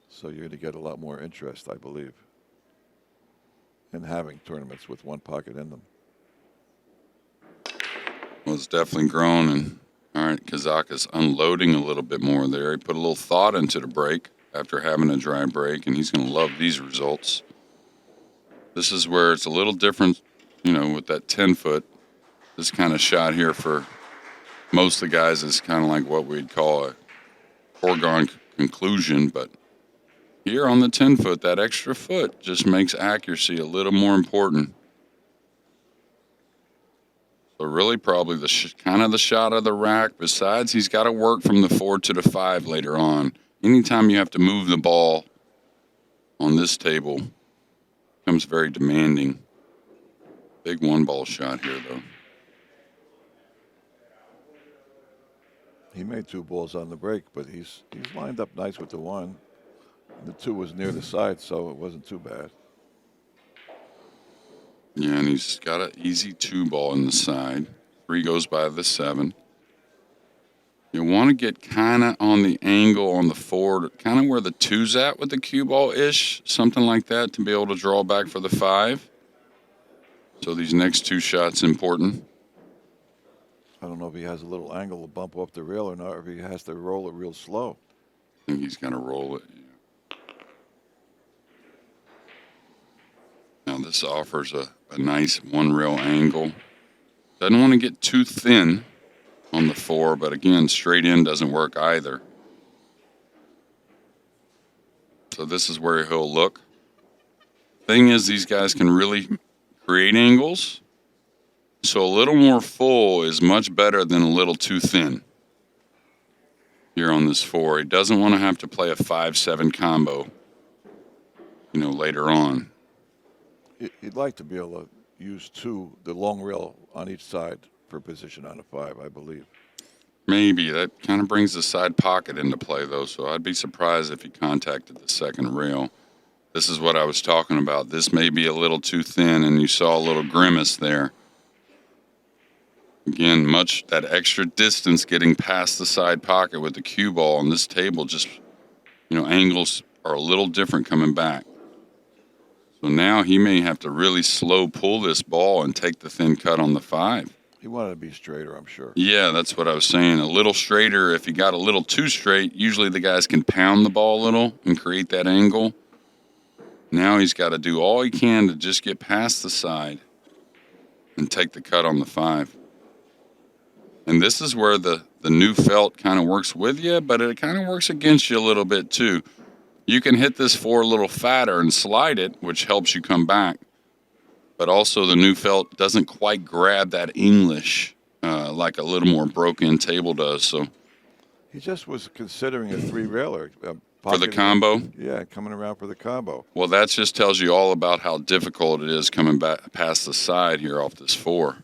So you're going to get a lot more interest, I believe, in having tournaments with one pocket in them. Well, it's definitely grown, and all right, Kazakis unloading a little bit more there. He put a little thought into the break after having a dry break, and he's going to love these results. This is where it's a little different, with that 10-foot. This kind of shot here for most of the guys is kind of like what we'd call a foregone conclusion, but here on the 10-foot, that extra foot just makes accuracy a little more important. So really probably the kind of the shot of the rack. Besides, he's got to work from the 4 to the 5 later on. Anytime you have to move the ball on this table becomes very demanding. Big one-ball shot here, though. He made 2 balls on the break, but he's lined up nice with the 1. The 2 was near the side, so it wasn't too bad. Yeah, and he's got an easy 2-ball in the side. 3 goes by the 7. You want to get kind of on the angle on the 4, kind of where the 2's at with the cue ball-ish, something like that, to be able to draw back for the 5. So these next 2 shots important. I don't know if he has a little angle to bump off the rail or not, or if he has to roll it real slow. I think he's going to roll it. Yeah. Now this offers a nice 1-rail angle. Doesn't want to get too thin on the 4, but again, straight in doesn't work either. So this is where he'll look. Thing is, these guys can really create angles. So a little more full is much better than a little too thin here on this 4. He doesn't want to have to play a 5-7 combo, later on. He'd like to be able to use the long rail on each side for position on a 5, I believe. Maybe. That kind of brings the side pocket into play, though, so I'd be surprised if he contacted the second rail. This is what I was talking about. This may be a little too thin, and you saw a little grimace there. Again, that extra distance getting past the side pocket with the cue ball on this table, just, angles are a little different coming back. So now he may have to really slow pull this ball and take the thin cut on the 5. He wanted to be straighter, I'm sure. Yeah, that's what I was saying. A little straighter. If he got a little too straight, usually the guys can pound the ball a little and create that angle. Now he's got to do all he can to just get past the side and take the cut on the 5. And this is where the new felt kind of works with you, but it kind of works against you a little bit too. You can hit this 4 a little fatter and slide it, which helps you come back. But also the new felt doesn't quite grab that English like a little more broken table does. So he just was considering a 3-railer. For the combo? Yeah, coming around for the combo. Well, that just tells you all about how difficult it is coming back past the side here off this 4.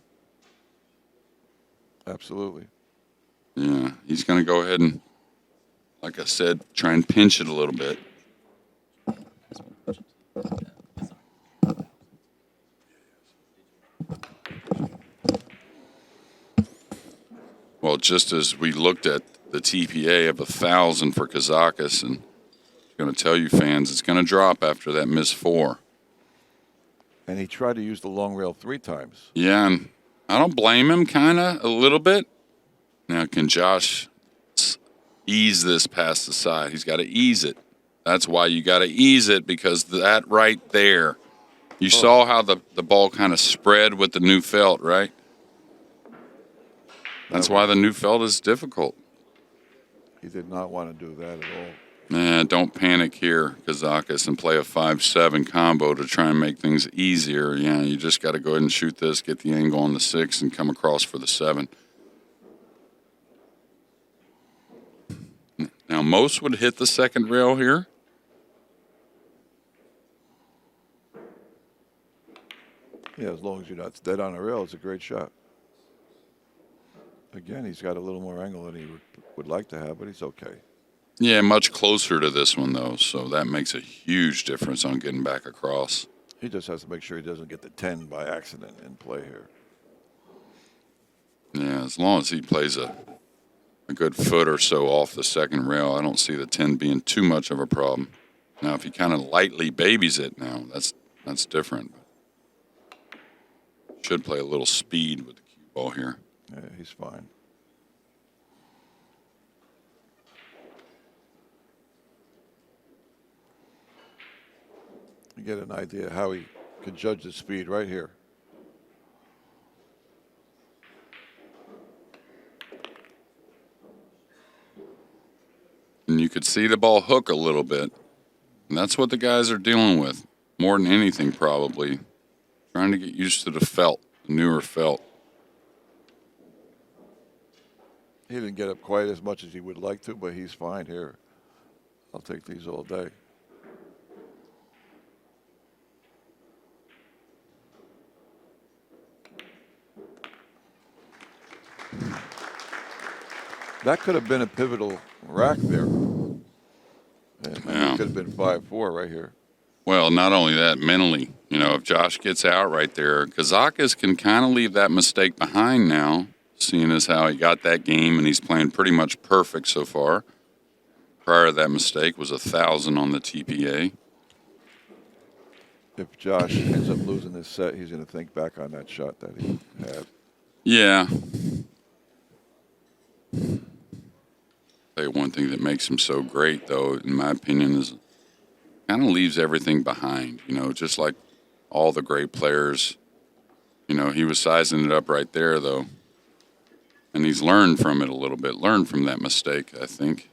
Absolutely. Yeah, he's going to go ahead and, like I said, try and pinch it a little bit. Well, just as we looked at the TPA of 1,000 for Kazakis, and I'm going to tell you fans, it's going to drop after that missed 4. And he tried to use the long rail 3 times. Yeah, and I don't blame him, kind of, a little bit. Now, can Josh ease this past the side? He's got to ease it. That's why you got to ease it, because that right there, you saw how the ball kind of spread with the new felt, right? That's why the new felt is difficult. He did not want to do that at all. Nah, don't panic here, Kazakis, and play a 5-7 combo to try and make things easier. Yeah, you just got to go ahead and shoot this, get the angle on the 6, and come across for the 7. Now, most would hit the second rail here. Yeah, as long as you're not dead on a rail, it's a great shot. Again, he's got a little more angle than he would like to have, but he's okay. Yeah, much closer to this one, though, so that makes a huge difference on getting back across. He just has to make sure he doesn't get the 10 by accident in play here. Yeah, as long as he plays a good foot or so off the second rail, I don't see the 10 being too much of a problem. Now, if he kind of lightly babies it now, that's different. Should play a little speed with the cue ball here. Yeah, he's fine. You get an idea how he could judge the speed right here. And you could see the ball hook a little bit. And that's what the guys are dealing with, more than anything probably. Trying to get used to the felt, the newer felt. He didn't get up quite as much as he would like to, but he's fine here. I'll take these all day. That could have been a pivotal rack there. And Yeah. it could have been 5-4 right here. Well, not only that, mentally, if Josh gets out right there, Kazakis can kind of leave that mistake behind now, seeing as how he got that game and he's playing pretty much perfect so far. Prior to that mistake was 1,000 on the TPA. If Josh ends up losing this set, he's going to think back on that shot that he had. Yeah. Tell you one thing that makes him so great, though, in my opinion, is kind of leaves everything behind. Just like all the great players. He was sizing it up right there, though. And he's learned from it a little bit, learned from that mistake, I think.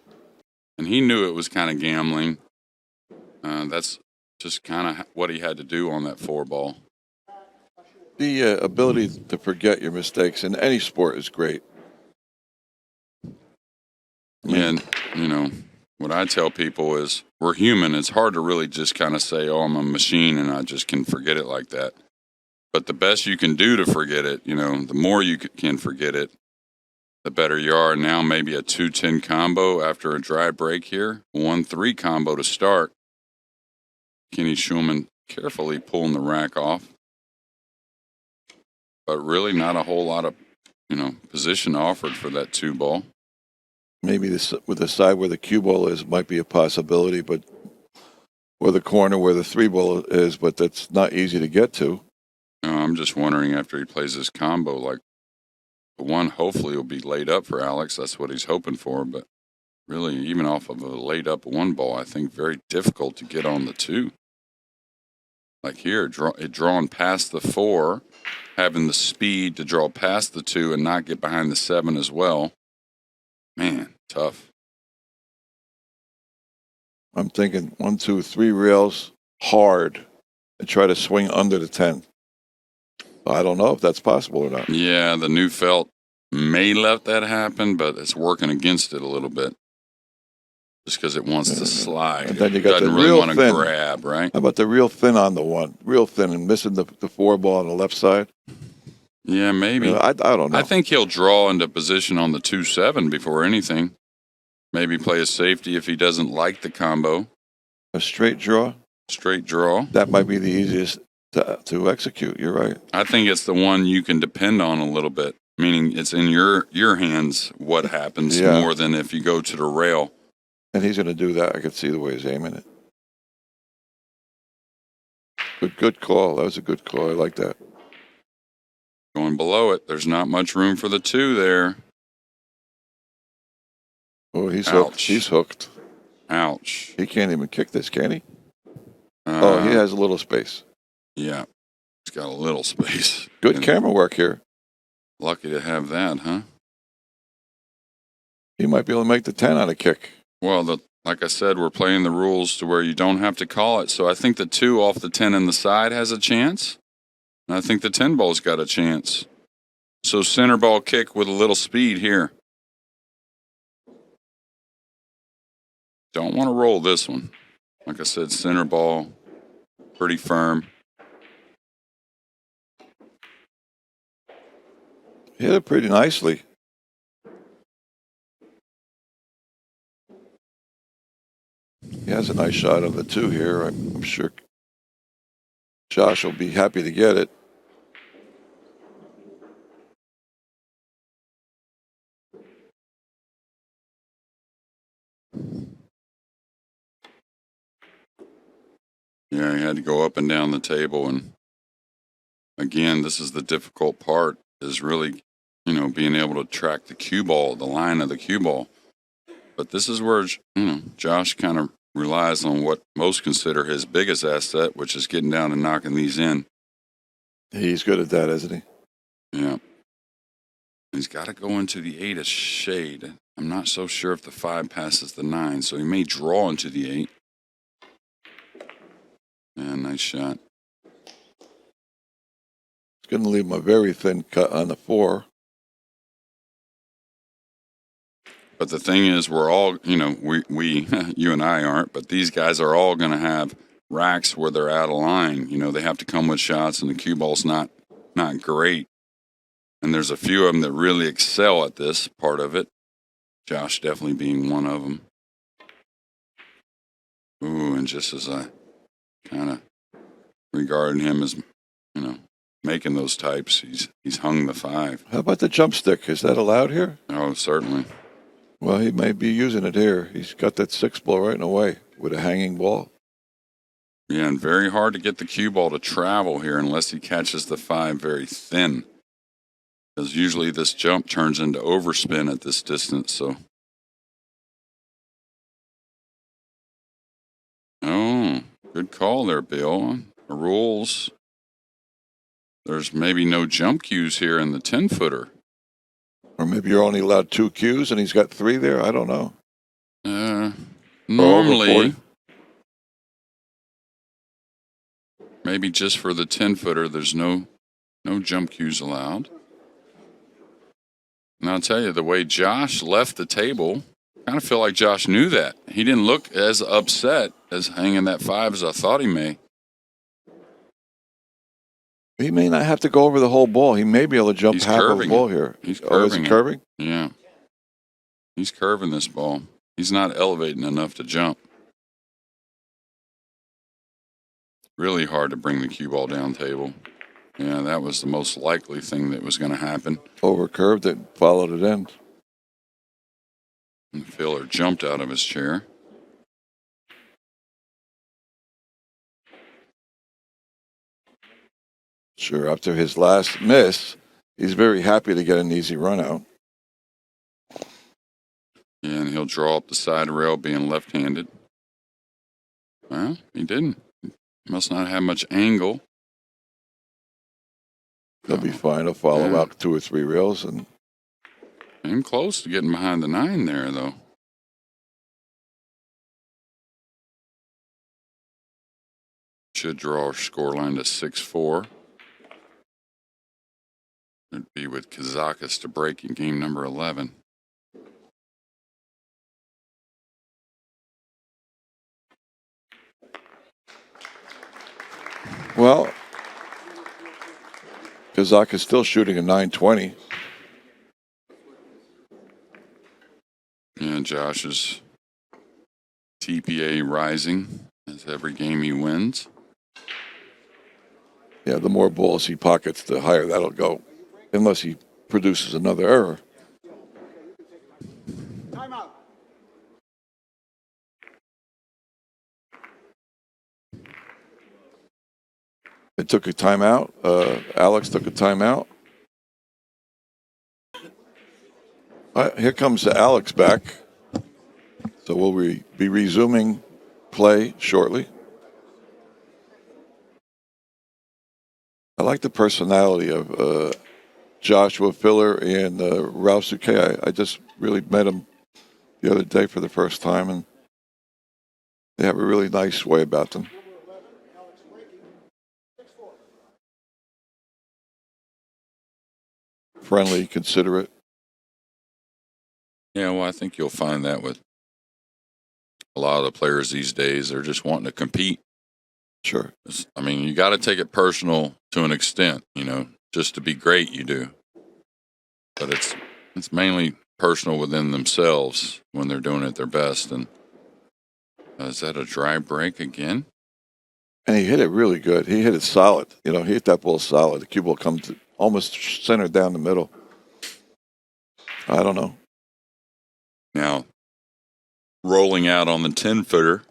And he knew it was kind of gambling. That's just kind of what he had to do on that 4-ball. The ability to forget your mistakes in any sport is great. And, what I tell people is we're human. It's hard to really just kind of say, oh, I'm a machine and I just can forget it like that. But the best you can do to forget it, the more you can forget it, the better you are. Now maybe a 2-10 combo after a dry break here. 1-3 combo to start. Kenny Schulman carefully pulling the rack off. But really not a whole lot of, position offered for that 2-ball. Maybe this with the side where the cue ball is might be a possibility, but or the corner where the 3-ball is, but that's not easy to get to. I'm just wondering after he plays this combo, like the 1 hopefully will be laid up for Alex. That's what he's hoping for. But really, even off of a laid up 1-ball, I think very difficult to get on the 2. Like here, drawing past the 4, having the speed to draw past the 2 and not get behind the 7 as well. Man, tough. I'm thinking 1, 2, 3 rails hard and try to swing under the 10. I don't know if that's possible or not. Yeah, the new felt may let that happen, but it's working against it a little bit. Just because it wants to slide. And then you got doesn't the really real want to thin. grab, right? How about the real thin on the 1? Real thin and missing the 4-ball on the left side? Yeah, maybe. I don't know. I think he'll draw into position on the 2-7 before anything. Maybe play a safety if he doesn't like the combo. A straight draw? Straight draw. That might be the easiest to execute. You're right. I think it's the one you can depend on a little bit, meaning it's in your hands what happens more than if you go to the rail. And he's going to do that. I could see the way he's aiming it. Good call. That was a good call. I like that. Going below it, there's not much room for the 2 there. Oh, he's Ouch. hooked. He's hooked. Ouch. He can't even kick this, can he? Oh, he has a little space. Yeah, he's got a little space. Good camera work here. Lucky to have that, huh? He might be able to make the 10 on a kick. Well, like I said, we're playing the rules to where you don't have to call it. So I think the 2 off the 10 in the side has a chance. And I think the 10-ball's got a chance. So center ball kick with a little speed here. Don't want to roll this one. Like I said, center ball, pretty firm. Hit it pretty nicely. He has a nice shot on the 2 here. I'm sure Josh will be happy to get it. Yeah, he had to go up and down the table, and again, this is the difficult part, is really, being able to track the cue ball, the line of the cue ball. But this is where, Josh kind of relies on what most consider his biggest asset, which is getting down and knocking these in. He's good at that, isn't he? Yeah. He's got to go into the 8 a shade. I'm not so sure if the 5 passes the 9, so he may draw into the 8. Yeah, nice shot. It's going to leave him a very thin cut on the 4. But the thing is, we're all, we you and I aren't, but these guys are all going to have racks where they're out of line. They have to come with shots, and the cue ball's not great. And there's a few of them that really excel at this part of it. Josh definitely being one of them. Ooh, and just as I kind of regarded him as, making those types, he's hung the 5. How about the jump stick? Is that allowed here? Oh, certainly. Well, he may be using it here. He's got that 6 ball right in the way with a hanging ball. Yeah, and very hard to get the cue ball to travel here unless he catches the 5 very thin. Because usually this jump turns into overspin at this distance, so. Oh, good call there, Bill. The rules. There's maybe no jump cues here in the 10-footer. Or maybe you're only allowed 2 cues and he's got 3 there. I don't know. Normally, maybe just for the 10-footer, there's no jump cues allowed. And I'll tell you, the way Josh left the table, I kind of feel like Josh knew that. He didn't look as upset as hanging that 5 as I thought he may. He may not have to go over the whole ball. He may be able to jump He's half of the curving ball it. here. He's Oh, is curving he it. curving? Yeah. He's curving this ball. He's not elevating enough to jump. Really hard to bring the cue ball down table. Yeah, that was the most likely thing that was going to happen. Over curved it, followed it in. And Filler jumped out of his chair. Sure, after his last miss, he's very happy to get an easy run out. And he'll draw up the side rail being left-handed. Well, he didn't. He must not have much angle. He'll be fine. He'll follow out 2 or 3 rails. And Came close to getting behind the 9 there, though. Should draw our scoreline to 6-4. It'd be with Kazakis to break in game number 11. well, Kazak is still shooting a 920. And Josh's TPA rising as every game he wins. Yeah, the more balls he pockets, the higher that'll go, unless he produces another error. Timeout. It took a timeout. Alex took a timeout. Here comes Alex back. So we'll be resuming play shortly. I like the personality of Joshua Filler and Ralph Souquet. I just really met him the other day for the first time, and they have a really nice way about them. Friendly, considerate. Yeah, well, I think you'll find that with a lot of the players these days. They're just wanting to compete. Sure. I mean, you got to take it personal to an extent, just to be great, you do. But it's mainly personal within themselves when they're doing it their best. And Is that a dry break again? And he hit it really good. He hit it solid. He hit that ball solid. The cue ball comes almost centered down the middle. I don't know. Now, rolling out on the 10-footer.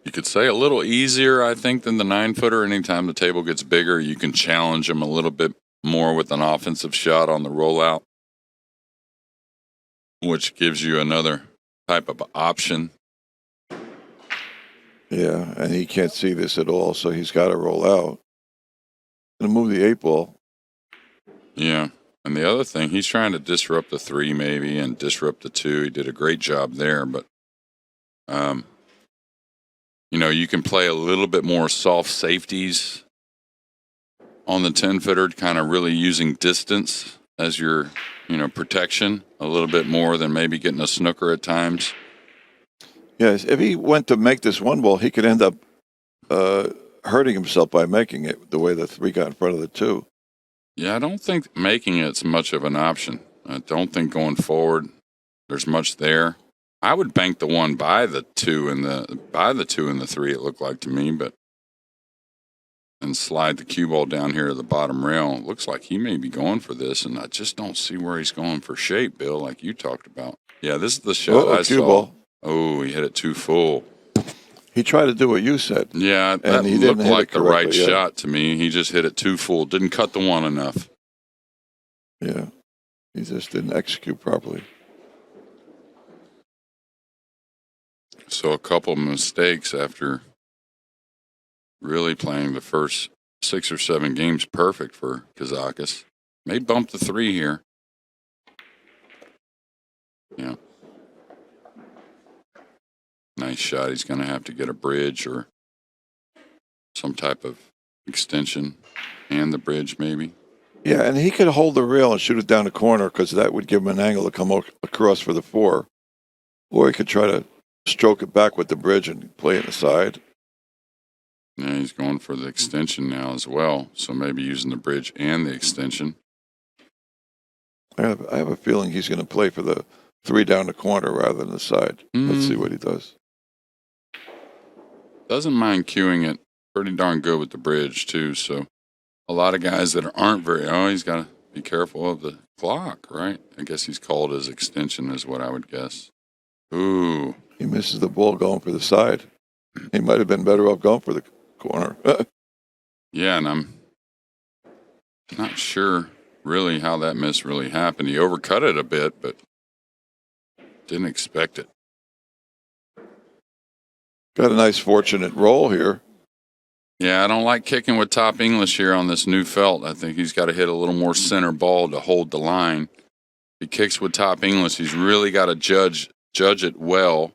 You could say a little easier, I think, than the 9-footer. Anytime the table gets bigger, you can challenge him a little bit more with an offensive shot on the rollout, which gives you another type of option. Yeah, and he can't see this at all, so he's got to roll out. Gonna move the 8-ball. Yeah, and the other thing, he's trying to disrupt the 3 maybe and disrupt the 2. He did a great job there, but you can play a little bit more soft safeties on the 10-footer, kind of really using distance as your, protection a little bit more than maybe getting a snooker at times. Yes, if he went to make this 1 ball, he could end up hurting himself by making it the way the 3 got in front of the 2. Yeah, I don't think making it's much of an option. I don't think going forward there's much there. I would bank the 1 by the 2 and the 3. It looked like to me, and slide the cue ball down here to the bottom rail. It looks like he may be going for this, and I just don't see where he's going for shape, Bill, like you talked about. Yeah, this is the shot I cue saw. Ball. Oh, he hit it too full. He tried to do what you said. Yeah, that he looked didn't like hit it the right correctly, yeah. shot to me. He just hit it too full. Didn't cut the 1 enough. Yeah, he just didn't execute properly. So a couple of mistakes after really playing the first 6 or 7 games perfect for Kazakis. May bump the 3 here. Yeah. Nice shot. He's going to have to get a bridge or some type of extension and the bridge maybe. Yeah, and he could hold the rail and shoot it down the corner because that would give him an angle to come across for the 4. Or he could try to stroke it back with the bridge and play it inside. Yeah, he's going for the extension now as well. So maybe using the bridge and the extension. I have a feeling he's going to play for the 3 down the corner rather than the side. Let's see what he does. Doesn't mind cueing it. Pretty darn good with the bridge, too. So a lot of guys that aren't he's got to be careful of the clock, right? I guess he's called his extension is what I would guess. Ooh. He misses the ball going for the side. He might have been better off going for the corner. Yeah, and I'm not sure really how that miss really happened. He overcut it a bit, but didn't expect it. Got a nice fortunate roll here. Yeah, I don't like kicking with top English here on this new felt. I think he's got to hit a little more center ball to hold the line. If he kicks with top English, he's really got to judge it well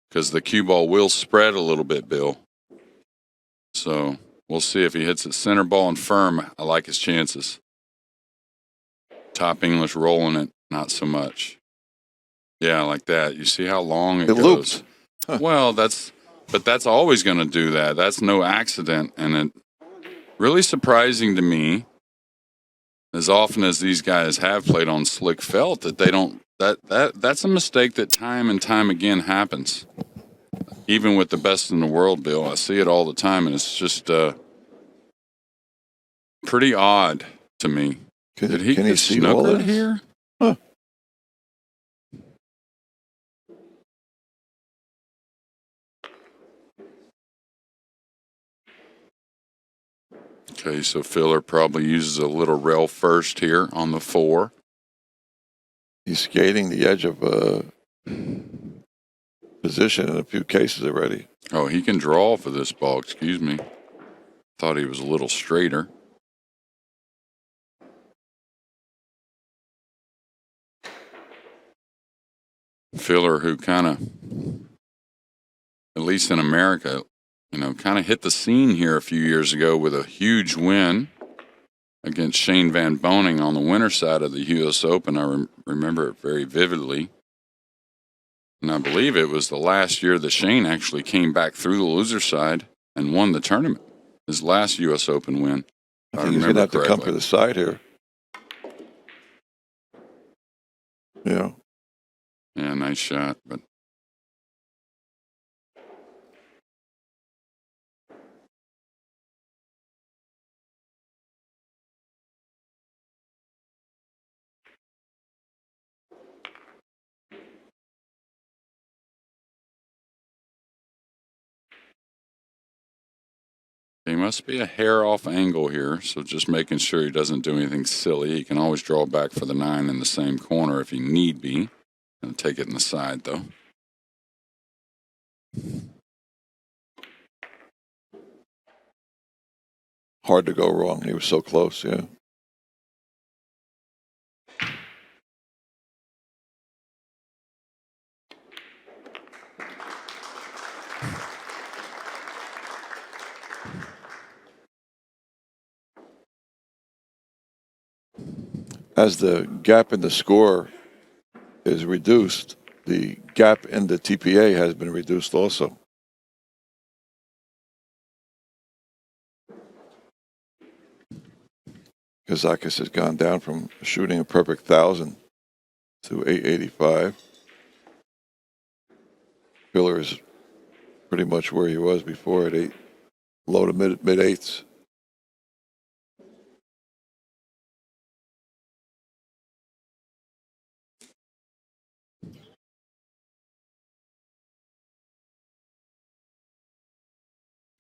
because the cue ball will spread a little bit, Bill. So we'll see if he hits it center ball and firm. I like his chances. Top English rolling it, not so much. Yeah, like that. You see how long it goes. Looped. Huh. Well, that's always going to do that. That's no accident. And it really surprising to me, as often as these guys have played on slick felt, that they don't, that's a mistake that time and time again happens. Even with the best in the world, Bill. I see it all the time, and it's just pretty odd to me. Did he can get see all snookered this? here? Huh. Okay, so Filler probably uses a little rail first here on the 4. He's skating the edge of position in a few cases already. Oh, he can draw for this ball, excuse me. Thought he was a little straighter. Filler, who kind of, at least in America, kind of hit the scene here a few years ago with a huge win against Shane Van Boning on the winter side of the U.S. Open. I remember it very vividly. And I believe it was the last year that Shane actually came back through the loser side and won the tournament. His last U.S. Open win. I think he's going to have to come for the side here. Yeah. Yeah, nice shot, but he must be a hair off angle here, so just making sure he doesn't do anything silly. He can always draw back for the 9 in the same corner if he need be. Gonna take it in the side, though. Hard to go wrong. He was so close, yeah. As the gap in the score is reduced, the gap in the TPA has been reduced also. Kazakis has gone down from shooting a perfect 1,000 to 885. Filler is pretty much where he was before at 8, low to mid eights.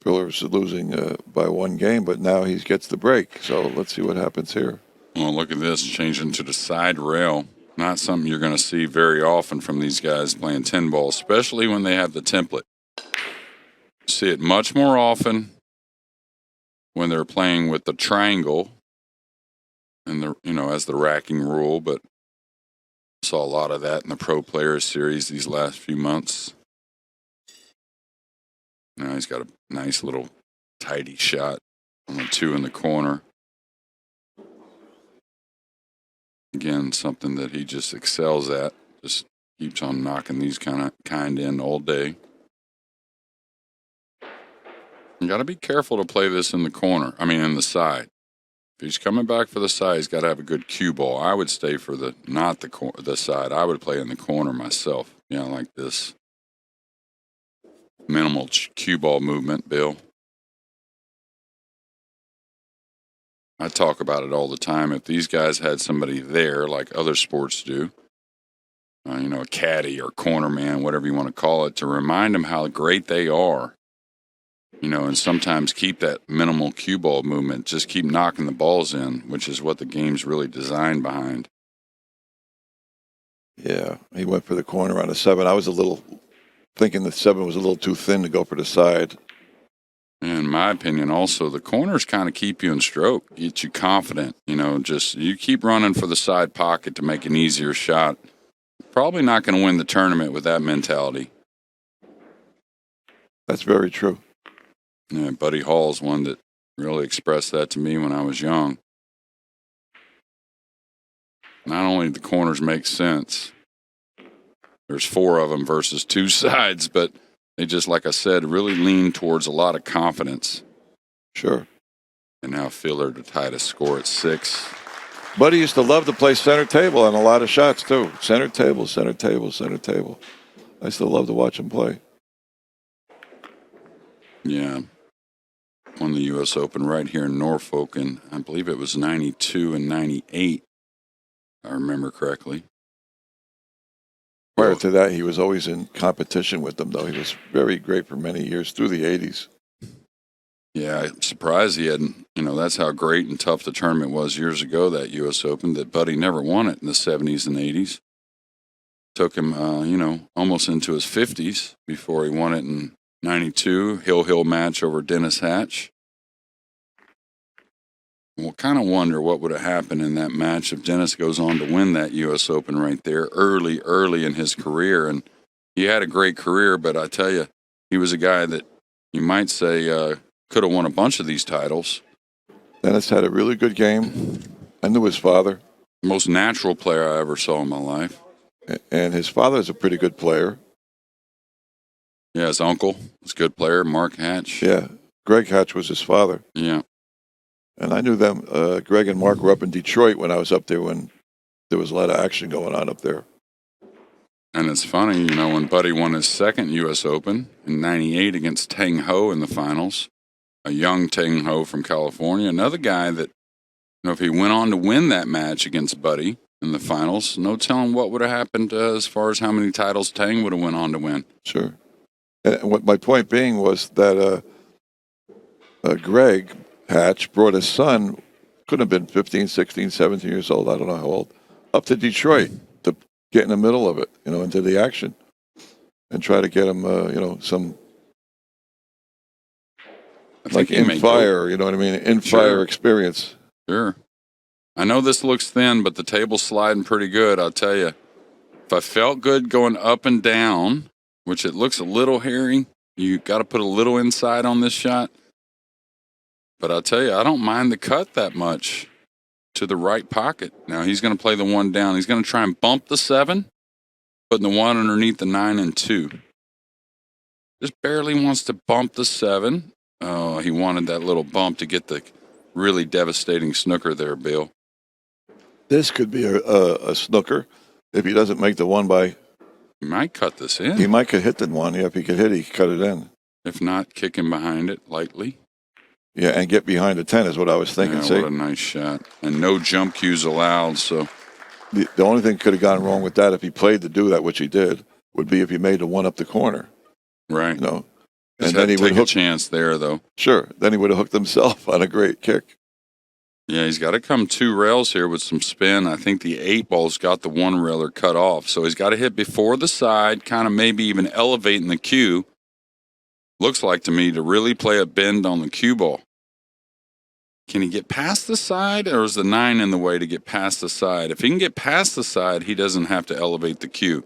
Filler's losing by 1 game, but now he gets the break. So let's see what happens here. Well, look at this, changing to the side rail. Not something you're going to see very often from these guys playing 10 ball, especially when they have the template. See it much more often when they're playing with the triangle and the, as the racking rule, but saw a lot of that in the Pro Players Series these last few months. Now he's got a nice little tidy shot on the 2 in the corner. Again, something that he just excels at. Just keeps on knocking these kind in all day. You got to be careful to play this in the corner. In the side. If he's coming back for the side, he's got to have a good cue ball. I would stay for the side. I would play in the corner myself. Like this. Minimal cue ball movement, Bill. I talk about it all the time. If these guys had somebody there, like other sports do, a caddy or corner man, whatever you want to call it, to remind them how great they are, and sometimes keep that minimal cue ball movement, just keep knocking the balls in, which is what the game's really designed behind. Yeah, he went for the corner on a 7. I was a little thinking the 7 was a little too thin to go for the side. In my opinion, also, the corners kind of keep you in stroke, get you confident. Just you keep running for the side pocket to make an easier shot. Probably not going to win the tournament with that mentality. That's very true. Yeah, Buddy Hall's one that really expressed that to me when I was young. Not only do the corners make sense, there's 4 of them versus 2 sides, but they just, like I said, really lean towards a lot of confidence. Sure. And now Filler to tie the score at 6. Buddy used to love to play center table on a lot of shots, too. Center table, center table, center table. I still love to watch him play. Yeah. Won the U.S. Open right here in Norfolk, and I believe it was 92 and 98, if I remember correctly. Prior to that, he was always in competition with them, though. He was very great for many years through the 80s. Yeah, I'm surprised he hadn't, that's how great and tough the tournament was years ago, that U.S. Open, that Buddy never won it in the 70s and 80s. Took him, almost into his 50s before he won it in 92, Hill match over Dennis Hatch. We'll kind of wonder what would have happened in that match if Dennis goes on to win that U.S. Open right there early in his career. And he had a great career, but I tell you, he was a guy that you might say could have won a bunch of these titles. Dennis had a really good game. I knew his father. Most natural player I ever saw in my life. And his father's a pretty good player. Yeah, his uncle was a good player, Mark Hatch. Yeah, Greg Hatch was his father. Yeah. And I knew them. Greg and Mark were up in Detroit when I was up there when there was a lot of action going on up there. And it's funny, when Buddy won his second U.S. Open in '98 against Tang Ho in the finals, a young Tang Ho from California, another guy that, if he went on to win that match against Buddy in the finals, no telling what would have happened as far as how many titles Tang would have went on to win. Sure. And what my point being was that Greg Hatch brought his son, couldn't have been 15, 16, 17 years old, I don't know how old, up to Detroit to get in the middle of it, into the action and try to get him, some like in fire, you know what I mean? In fire experience. Sure. I know this looks thin, but the table's sliding pretty good, I'll tell you. If I felt good going up and down, which it looks a little hairy, you got to put a little inside on this shot. But I'll tell you, I don't mind the cut that much to the right pocket. Now he's going to play the 1 down. He's going to try and bump the 7, putting the 1 underneath the 9 and 2. Just barely wants to bump the 7. Oh, he wanted that little bump to get the really devastating snooker there, Bill. This could be a snooker if he doesn't make the 1 by. He might cut this in. He might could hit the 1. Yeah, if he could hit, he could cut it in. If not, kick him behind it lightly. Yeah, and get behind the 10 is what I was thinking. Yeah, what a nice shot. And no jump cues allowed, so. The only thing could have gone wrong with that if he played to do that, which he did, would be if he made the 1 up the corner. Right. And then he would take a chance there, though. Sure. Then he would have hooked himself on a great kick. Yeah, he's got to come 2 rails here with some spin. I think the 8 ball's got the 1 railer cut off. So he's got to hit before the side, kind of maybe even elevating the cue. Looks like to me to really play a bend on the cue ball. Can he get past the side, or is the 9 in the way to get past the side? If he can get past the side, he doesn't have to elevate the cue.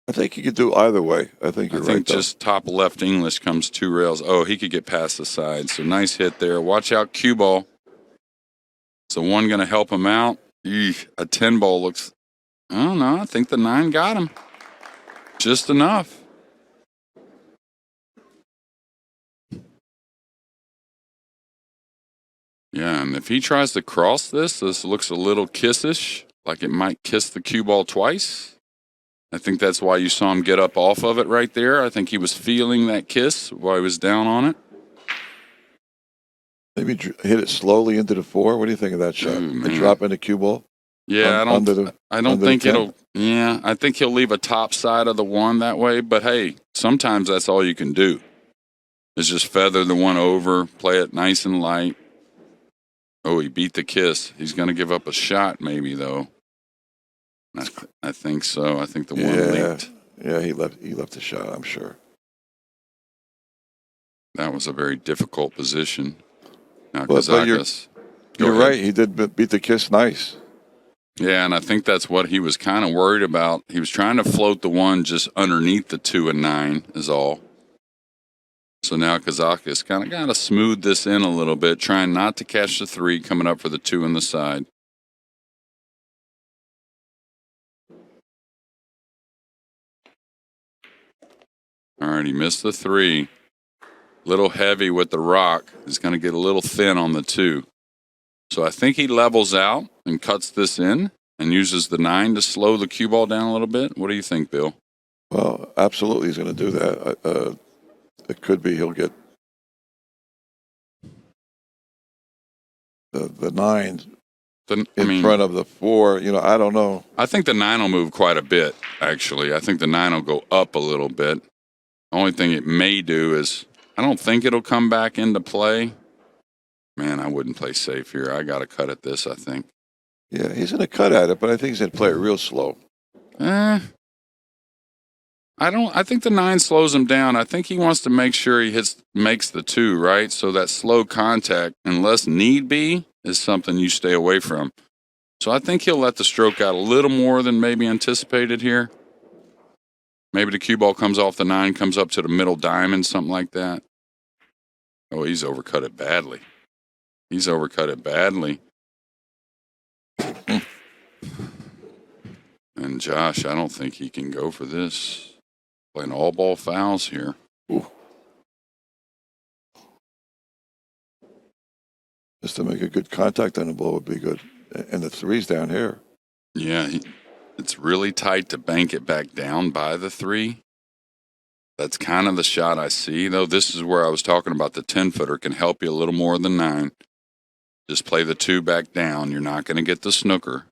I think he could do either way. I think you're right. I think just top left English comes 2 rails. Oh, he could get past the side. So nice hit there. Watch out, cue ball. Is the 1 going to help him out? A 10 ball looks, I don't know. I think the 9 got him. Just enough. Yeah, and if he tries to cross this looks a little kissish, like it might kiss the cue ball twice. I think that's why you saw him get up off of it right there. I think he was feeling that kiss while he was down on it. Maybe hit it slowly into the 4. What do you think of that shot? A drop in the cue ball? Yeah, I don't think it'll. Yeah, I think he'll leave a top side of the 1 that way. But hey, sometimes that's all you can do. Is just feather the 1 over, play it nice and light. Oh, he beat the kiss. He's going to give up a shot, maybe though. I think so. I think the 1 leaked. Yeah, he left the shot. I'm sure. That was a very difficult position. Now, but Kazakis. You're right. He did beat the kiss nice. Yeah, and I think that's what he was kind of worried about. He was trying to float the 1 just underneath the 2 and 9 is all. So now Kazakis kind of got to smooth this in a little bit, trying not to catch the 3 coming up for the 2 on the side. All right, he missed the 3. Little heavy with the rock. He's going to get a little thin on the 2. So I think he levels out and cuts this in and uses the 9 to slow the cue ball down a little bit. What do you think, Bill? Well, absolutely he's going to do that. It could be he'll get the 9 in front of the 4. I don't know. I think the 9 will move quite a bit, actually. I think the 9 will go up a little bit. The only thing it may do is I don't think it'll come back into play. Man, I wouldn't play safe here. I got to cut at this, I think. Yeah, he's going to cut at it, but I think he's going to play it real slow. I think the 9 slows him down. I think he wants to make sure he makes the 2, right? So that slow contact, unless need be, is something you stay away from. So I think he'll let the stroke out a little more than maybe anticipated here. Maybe the cue ball comes off the 9, comes up to the middle diamond, something like that. Oh, he's overcut it badly. And Josh, I don't think he can go for this. Playing all ball fouls here. Ooh. Just to make a good contact on the ball would be good. And the 3's down here. Yeah, it's really tight to bank it back down by the 3. That's kind of the shot I see, though. This is where I was talking about the 10-footer can help you a little more than 9. Just play the 2 back down. You're not going to get the snooker.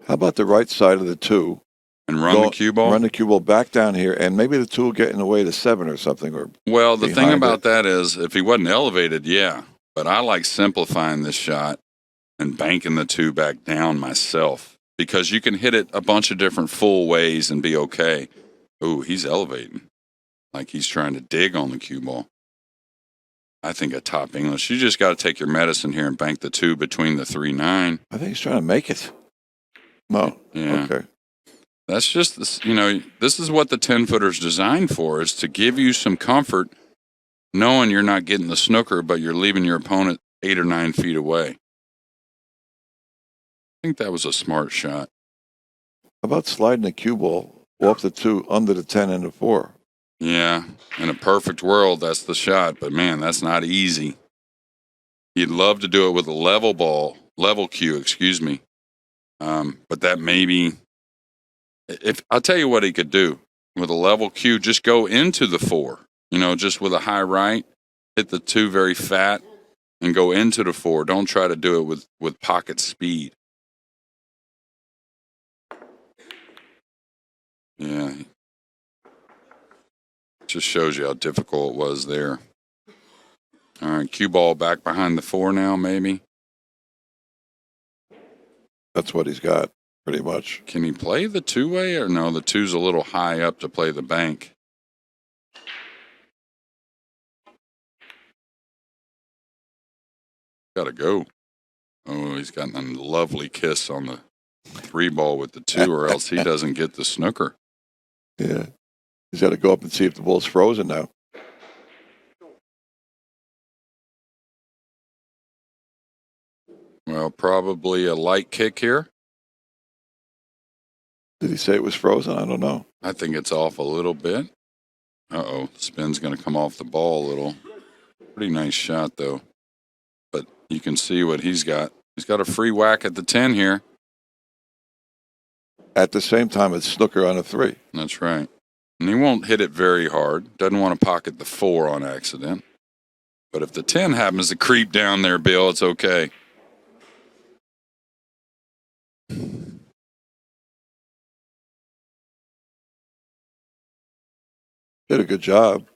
How about the right side of the 2? And run the cue ball? Run the cue ball back down here, and maybe the 2 will get in the way to 7 or something. Or well, the thing about it. that is, if he wasn't elevated, yeah. But I like simplifying this shot and banking the 2 back down myself, because you can hit it a bunch of different full ways and be okay. Ooh, he's elevating. Like he's trying to dig on the cue ball. I think a top English. You just got to take your medicine here and bank the 2 between the 3-9. I think he's trying to make it. No. Yeah. Okay. That's just, this is what the 10-footer's designed for, is to give you some comfort knowing you're not getting the snooker, but you're leaving your opponent 8 or 9 feet away. I think that was a smart shot. How about sliding the cue ball off the 2 under the 10 and the 4? Yeah, in a perfect world, that's the shot. But, man, that's not easy. You'd love to do it with a level cue, excuse me. But that maybe, if I'll tell you what he could do with a level cue, just go into the 4, just with a high right, hit the 2 very fat, and go into the 4. Don't try to do it with pocket speed. Yeah. Just shows you how difficult it was there. All right, cue ball back behind the 4 now, maybe. That's what he's got, pretty much. Can he play the 2-way, or no? The 2's a little high up to play the bank. Got to go. Oh, he's got a lovely kiss on the 3 ball with the 2, or else he doesn't get the snooker. Yeah. He's got to go up and see if the ball's frozen now. Well, probably a light kick here. Did he say it was frozen? I don't know. I think it's off a little bit. Uh-oh, the spin's going to come off the ball a little. Pretty nice shot, though. But you can see what he's got. He's got a free whack at the 10 here. At the same time, it's snooker on a 3. That's right. And he won't hit it very hard. Doesn't want to pocket the 4 on accident. But if the 10 happens to creep down there, Bill, it's okay. Did a good job.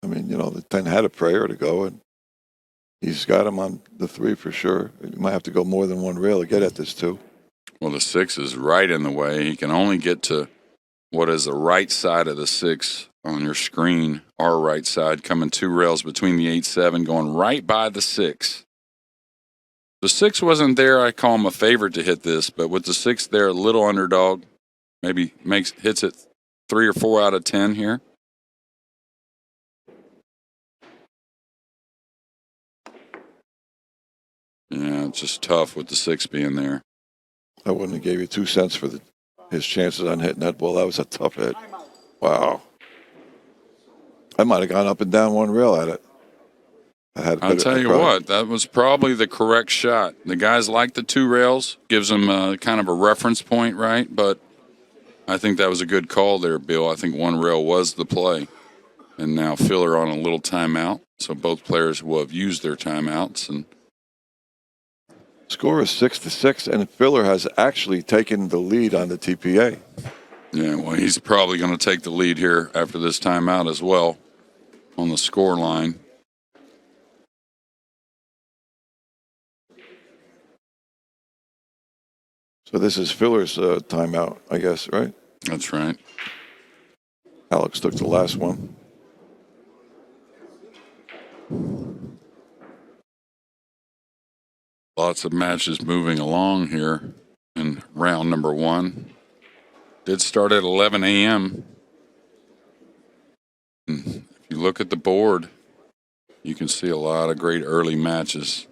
I mean, the 10 had a prayer to go, and he's got him on the 3 for sure. He might have to go more than 1 rail to get at this 2. Well, the 6 is right in the way. He can only get to what is the right side of the 6 on your screen, our right side, coming 2 rails between the 8-7, going right by the 6. The 6 wasn't there. I call him a favorite to hit this, but with the 6 there, a little underdog, maybe hits it 3 or 4 out of 10 here. Yeah, it's just tough with the 6 being there. I wouldn't have gave you 2 cents for his chances on hitting that ball. That was a tough hit. Wow. I might have gone up and down 1 rail at it. I'll tell you what, that was probably the correct shot. The guys like the 2 rails, gives them kind of a reference point, right? But I think that was a good call there, Bill. I think 1 rail was the play. And now Filler on a little timeout. So both players will have used their timeouts. And score is 6-6, and Filler has actually taken the lead on the TPA. Yeah, well, he's probably going to take the lead here after this timeout as well on the score line. So this is Filler's timeout, I guess, right? That's right. Alex took the last one. Lots of matches moving along here in round number 1. Did start at 11 a.m. If you look at the board, you can see a lot of great early matches.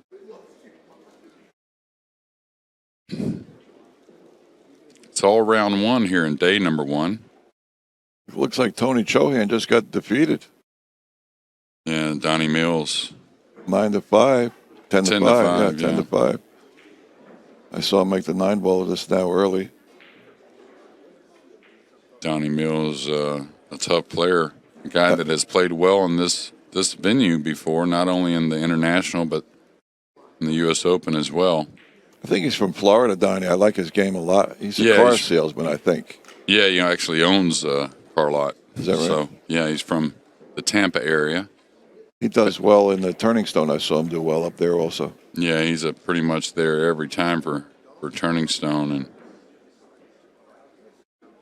It's all round 1 here in day number 1. It looks like Tony Chohan just got defeated. Yeah, Donnie Mills. 9-5. 10 to 5, 10 to 5. I saw him make the 9 ball just now early. Donnie Mills, a tough player, a guy that has played well in this venue before, not only in the international but in the U.S. Open as well. I think he's from Florida, Donnie. I like his game a lot. He's a car salesman, I think. Yeah, he actually owns a car lot. Is that right? So, yeah, he's from the Tampa area. He does well in the Turning Stone. I saw him do well up there also. Yeah, he's pretty much there every time for Turning Stone. And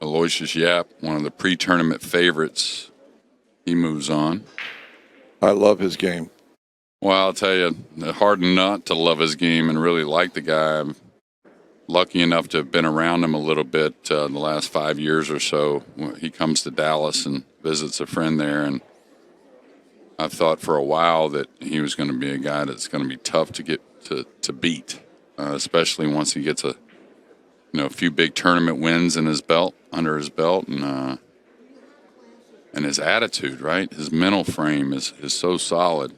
Aloysius Yap, one of the pre-tournament favorites, he moves on. I love his game. Well, I'll tell you, hard not to love his game and really like the guy. I'm lucky enough to have been around him a little bit the last 5 years or so. He comes to Dallas and visits a friend there, and I've thought for a while that he was going to be a guy that's going to be tough to get to beat, especially once he gets a few big tournament wins under his belt, and his attitude, right? His mental frame is so solid.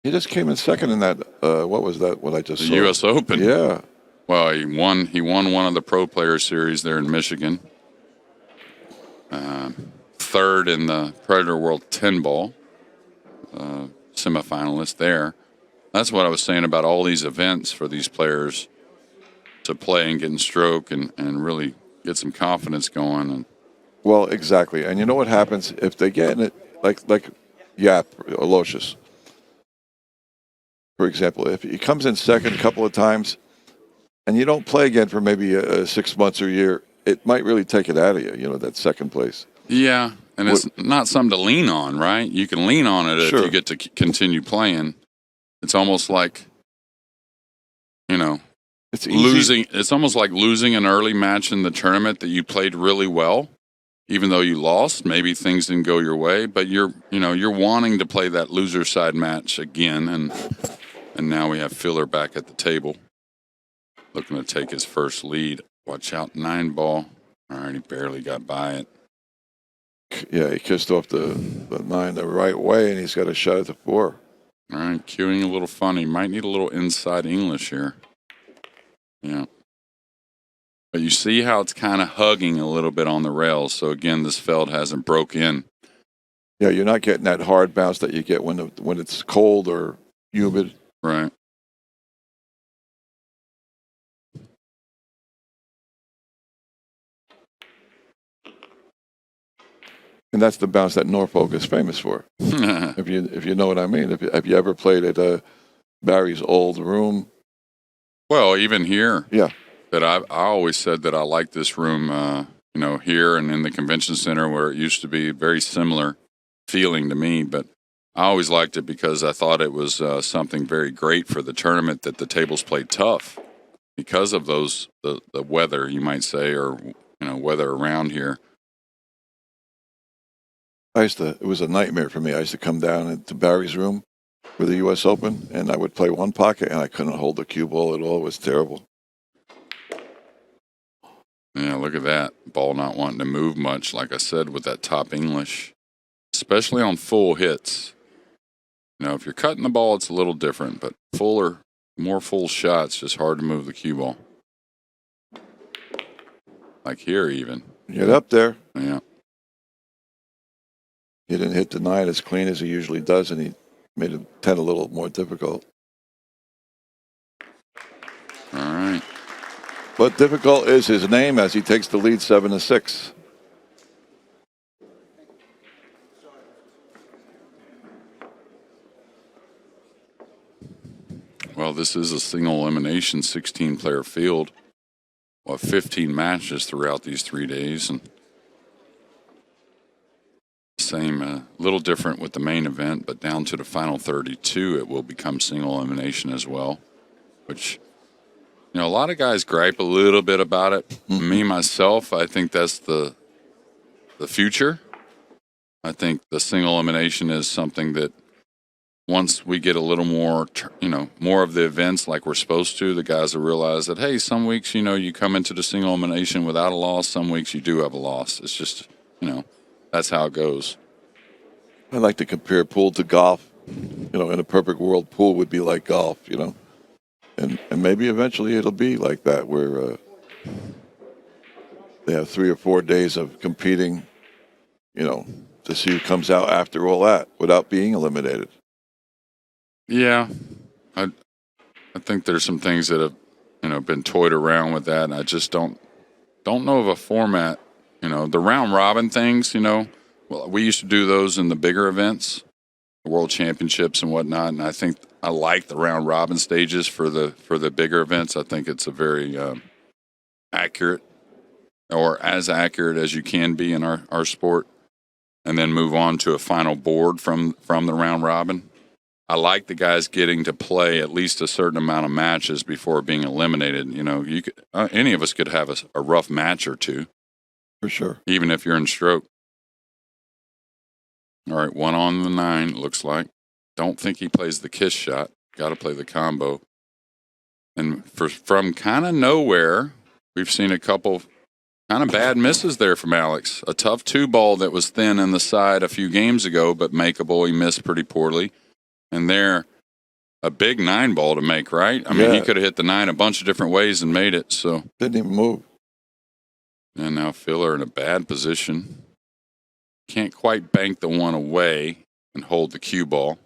He just came in second in that. What was that? What I just saw? The U.S. Open. Yeah. Well, he won one of the Pro Player Series there in Michigan. Third in the Predator World 10 Ball. Semifinalist there. That's what I was saying about all these events for these players to play and get in stroke and really get some confidence going. And well, exactly. And you know what happens if they get in it, like Yap, Aloysius, for example, if he comes in second a couple of times and you don't play again for maybe 6 months or a year, it might really take it out of you, that second place. Yeah, and it's not something to lean on, right? You can lean on it if you get to continue playing. It's almost like, it's losing. It's almost like losing an early match in the tournament that you played really well, even though you lost. Maybe things didn't go your way, but you're wanting to play that loser side match again, and now we have Filler back at the table, looking to take his first lead. Watch out, 9 ball. All right, he barely got by it. Yeah, he kissed off the 9 the right way, and he's got a shot at the 4. All right, cueing a little funny. Might need a little inside English here. Yeah. But you see how it's kind of hugging a little bit on the rails. So, again, this felt hasn't broke in. Yeah, you're not getting that hard bounce that you get when it's cold or humid. Right. And that's the bounce that Norfolk is famous for. if you know what I mean. Have you ever played at Barry's old room? Well, even here. Yeah. That I always said that I like this room, here and in the convention center where it used to be very similar feeling to me. But I always liked it because I thought it was something very great for the tournament that the tables played tough because of the weather, you might say, or weather around here. It was a nightmare for me. I used to come down to Barry's room for the U.S. Open, and I would play one pocket, and I couldn't hold the cue ball at all. It was terrible. Yeah, look at that. Ball not wanting to move much, like I said, with that top English, especially on full hits. If you're cutting the ball, it's a little different, but more full shots, just hard to move the cue ball. Like here, even. Get up there. Yeah. He didn't hit the 9 as clean as he usually does, and he made the 10 a little more difficult. All right. But difficult is his name as he takes the lead 7-6. Well, this is a single elimination 16-player field. We'll have 15 matches throughout these 3 days, and same, little different with the main event, but down to the final 32, it will become single elimination as well, which, a lot of guys gripe a little bit about it. Mm-hmm. Me, myself, I think that's the future. I think the single elimination is something that once we get a little more, more of the events like we're supposed to, the guys will realize that, hey, some weeks, you come into the single elimination without a loss. Some weeks you do have a loss. It's just, that's how it goes. I like to compare pool to golf. In a perfect world, pool would be like golf, And maybe eventually it'll be like that where they have 3 or 4 days of competing, to see who comes out after all that without being eliminated. Yeah, I think there's some things that have been toyed around with that, and I just don't know of a format. The round robin things. Well, we used to do those in the bigger events, the World Championships and whatnot, and I think I like the round robin stages for the bigger events. I think it's a very accurate, or as accurate as you can be in our sport, and then move on to a final board from the round robin. I like the guys getting to play at least a certain amount of matches before being eliminated. You could, any of us could have a rough match or two. For sure. Even if you're in stroke. All right, 1 on the 9, looks like. Don't think he plays the kiss shot. Got to play the combo. And from kind of nowhere, we've seen a couple kind of bad misses there from Alex. A tough 2-ball that was thin in the side a few games ago, but makeable. He missed pretty poorly. And there, a big 9-ball to make, right? I mean, he could have hit the 9 a bunch of different ways and made it. So didn't even move. And now Filler in a bad position. Can't quite bank the 1 away and hold the cue ball.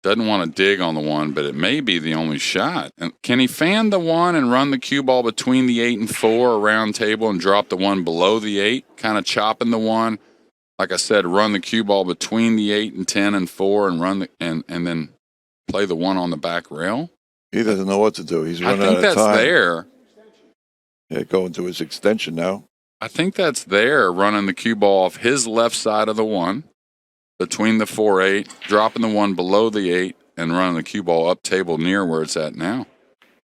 Doesn't want to dig on the 1, but it may be the only shot. And can he fan the 1 and run the cue ball between the 8 and 4 around table and drop the 1 below the 8, kind of chopping the 1? Like I said, run the cue ball between the 8 and 10 and 4 and run and then play the 1 on the back rail. He doesn't know what to do. He's running out of time. I think that's there. Yeah, going to his extension now. I think that's there, running the cue ball off his left side of the 1, between the 4-8, dropping the 1 below the 8, and running the cue ball up table near where it's at now.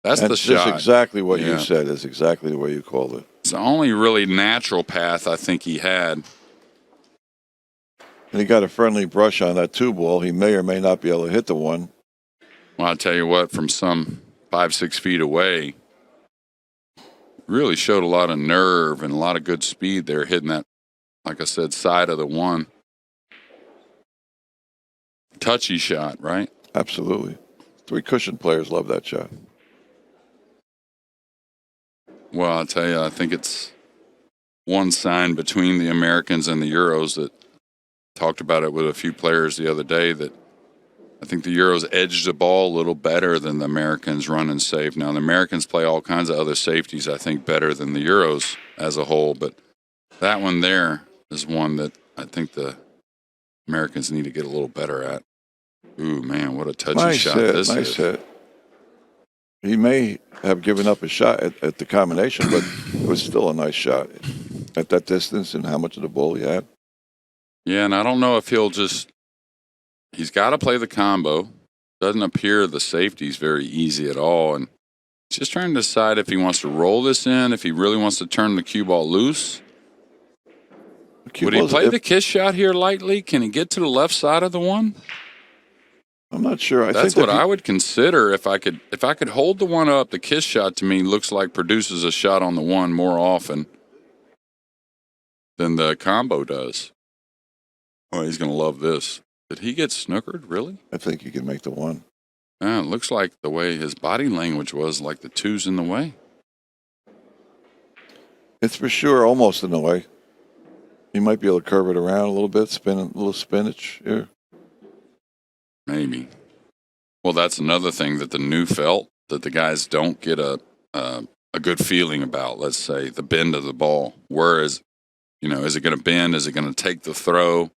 That's the shot. That's exactly what you said. That's exactly the way you called it. It's the only really natural path I think he had. And he got a friendly brush on that 2-ball. He may or may not be able to hit the 1. Well, I'll tell you what, from some 5-6 feet away, really showed a lot of nerve and a lot of good speed there, hitting that, like I said, side of the 1. Touchy shot, right? Absolutely. 3 cushion players love that shot. Well, I'll tell you, I think it's one sign between the Americans and the Euros that talked about it with a few players the other day, that I think the Euros edged the ball a little better than the Americans running safe. Now, the Americans play all kinds of other safeties, I think, better than the Euros as a whole. But that one there is one that I think the Americans need to get a little better at. Ooh, man, what a touchy shot this is. Nice hit. He may have given up a shot at the combination, but it was still a nice shot at that distance and how much of the ball he had. Yeah, and I don't know if he's got to play the combo. Doesn't appear the safety's very easy at all. And he's just trying to decide if he wants to roll this in, if he really wants to turn the cue ball loose. Would he play the kiss shot here lightly? Can he get to the left side of the 1? I'm not sure. That's what I would consider if I could hold the 1 up. The kiss shot to me looks like produces a shot on the 1 more often than the combo does. Oh, he's going to love this. Did he get snookered, really? I think he can make the 1. Yeah, it looks like the way his body language was, like the 2's in the way. It's for sure almost in the way. He might be able to curve it around a little bit, spin a little spinach here. Maybe. Well, that's another thing that the new felt, that the guys don't get a good feeling about, let's say, the bend of the ball. Whereas, is it going to bend? Is it going to take the throw?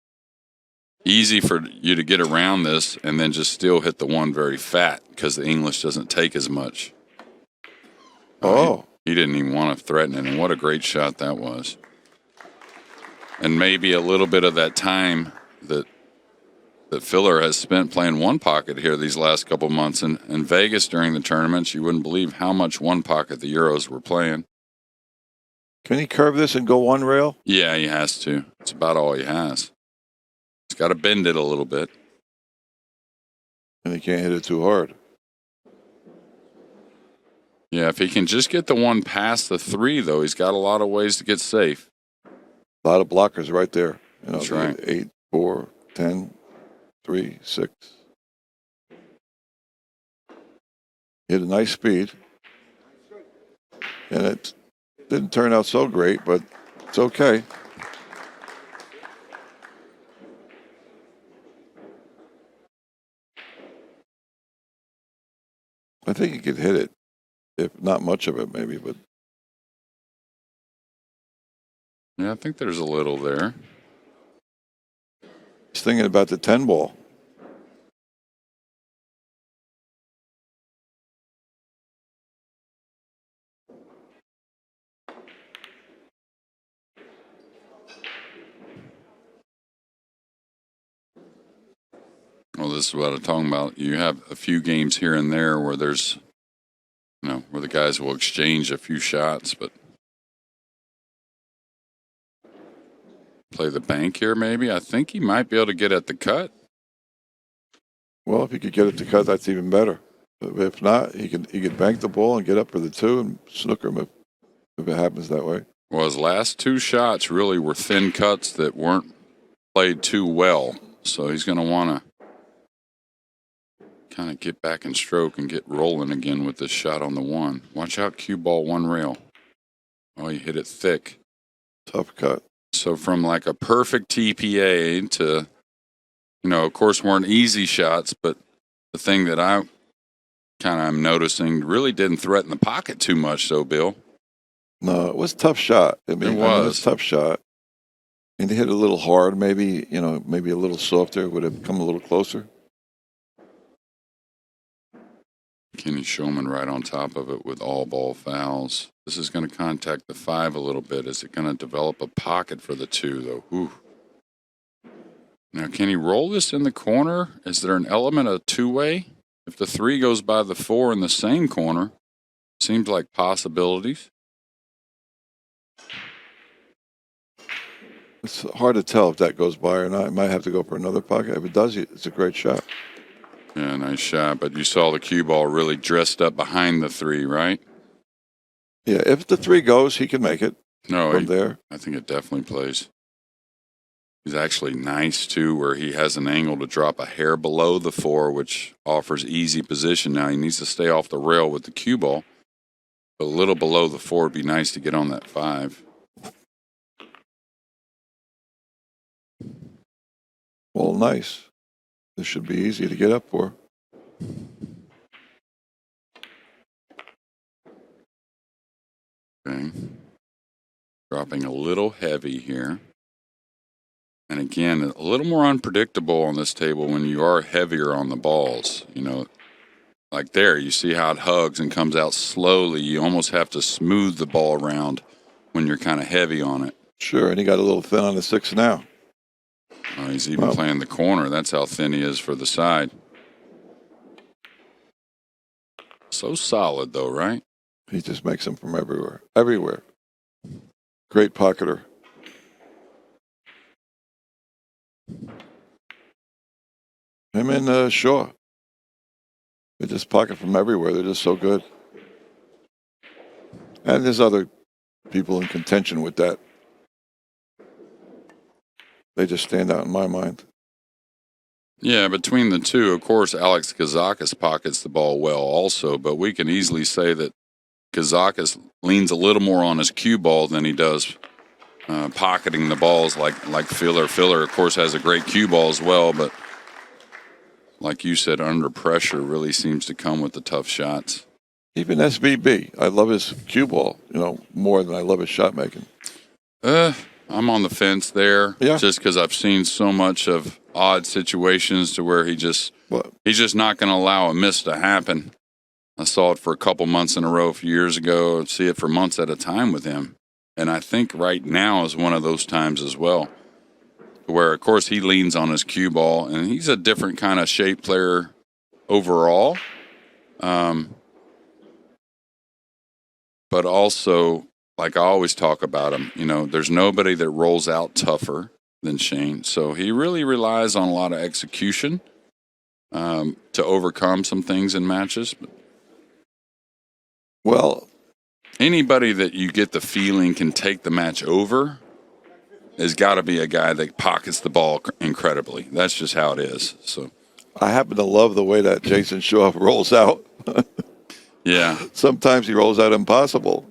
Easy for you to get around this and then just still hit the 1 very fat because the English doesn't take as much. He didn't even want to threaten it, and what a great shot that was. And maybe a little bit of that time that Filler has spent playing 1 pocket here these last couple months. In Vegas during the tournaments, you wouldn't believe how much 1 pocket the Euros were playing. Can he curve this and go 1 rail? Yeah, he has to. It's about all he has. He's got to bend it a little bit. And he can't hit it too hard. Yeah, if he can just get the 1 past the 3, though, he's got a lot of ways to get safe. A lot of blockers right there. That's right. 8, 4, 10, 3, 6. Hit a nice speed. And Didn't turn out so great, but it's okay. I think he could hit it, if not much of it, maybe. But Yeah, I think there's a little there. he's thinking about the 10 ball. Well, this is what I'm talking about. You have a few games here and there where there's, where the guys will exchange a few shots, but play the bank here maybe. I think he might be able to get at the cut. Well, if he could get it to cut, that's even better. But if not, he could bank the ball and get up for the 2 and snooker him if it happens that way. Well, his last 2 shots really were thin cuts that weren't played too well. So he's going to want to kind of get back in stroke and get rolling again with this shot on the 1. Watch out, cue ball 1 rail. Oh, he hit it thick. Tough cut. So from like a perfect TPA to, of course, weren't easy shots, but the thing that I kind of am noticing really didn't threaten the pocket too much, though, Bill. No, it was a tough shot. It was a tough shot. And he hit it a little hard, maybe, maybe a little softer, would have come a little closer. Kenny Showman right on top of it with all ball fouls. This is going to contact the 5 a little bit. Is it going to develop a pocket for the 2, though? Ooh. Now, can he roll this in the corner? Is there an element of 2-way? If the 3 goes by the 4 in the same corner, seems like possibilities. It's hard to tell if that goes by or not. It might have to go for another pocket. If it does, it's a great shot. Yeah, nice shot. But you saw the cue ball really dressed up behind the 3, right? Yeah, if the 3 goes, he can make it from there. I think it definitely plays. He's actually nice, too, where he has an angle to drop a hair below the 4, which offers easy position. Now, he needs to stay off the rail with the cue ball. But a little below the 4 would be nice to get on that 5. Well, nice. This should be easy to get up for. Okay. Dropping a little heavy here. And again, a little more unpredictable on this table when you are heavier on the balls. Like there, you see how it hugs and comes out slowly. You almost have to smooth the ball around when you're kind of heavy on it. Sure, and he got a little thin on the 6 now. Oh, he's even playing the corner. That's how thin he is for the side. So solid, though, right? He just makes them from everywhere. Everywhere. Great pocketer. Him and Shaw. They just pocket from everywhere. They're just so good. And there's other people in contention with that. They just stand out in my mind. Yeah, between the 2, of course, Alex Kazakis pockets the ball well also, but we can easily say that Kazakis leans a little more on his cue ball than he does pocketing the balls like Filler. Filler, of course, has a great cue ball as well, but like you said, under pressure really seems to come with the tough shots. Even SBB, I love his cue ball, more than I love his shot making. I'm on the fence there, just because I've seen so much of odd situations to where he's just not going to allow a miss to happen. I saw it for a couple months in a row a few years ago, and see it for months at a time with him. And I think right now is one of those times as well, where, of course, he leans on his cue ball, and he's a different kind of shape player overall. But also, like I always talk about him, there's nobody that rolls out tougher than Shane. So he really relies on a lot of execution to overcome some things in matches. Well, anybody that you get the feeling can take the match over has got to be a guy that pockets the ball incredibly. That's just how it is. So I happen to love the way that Jason Shaw rolls out. Yeah. Sometimes he rolls out impossible.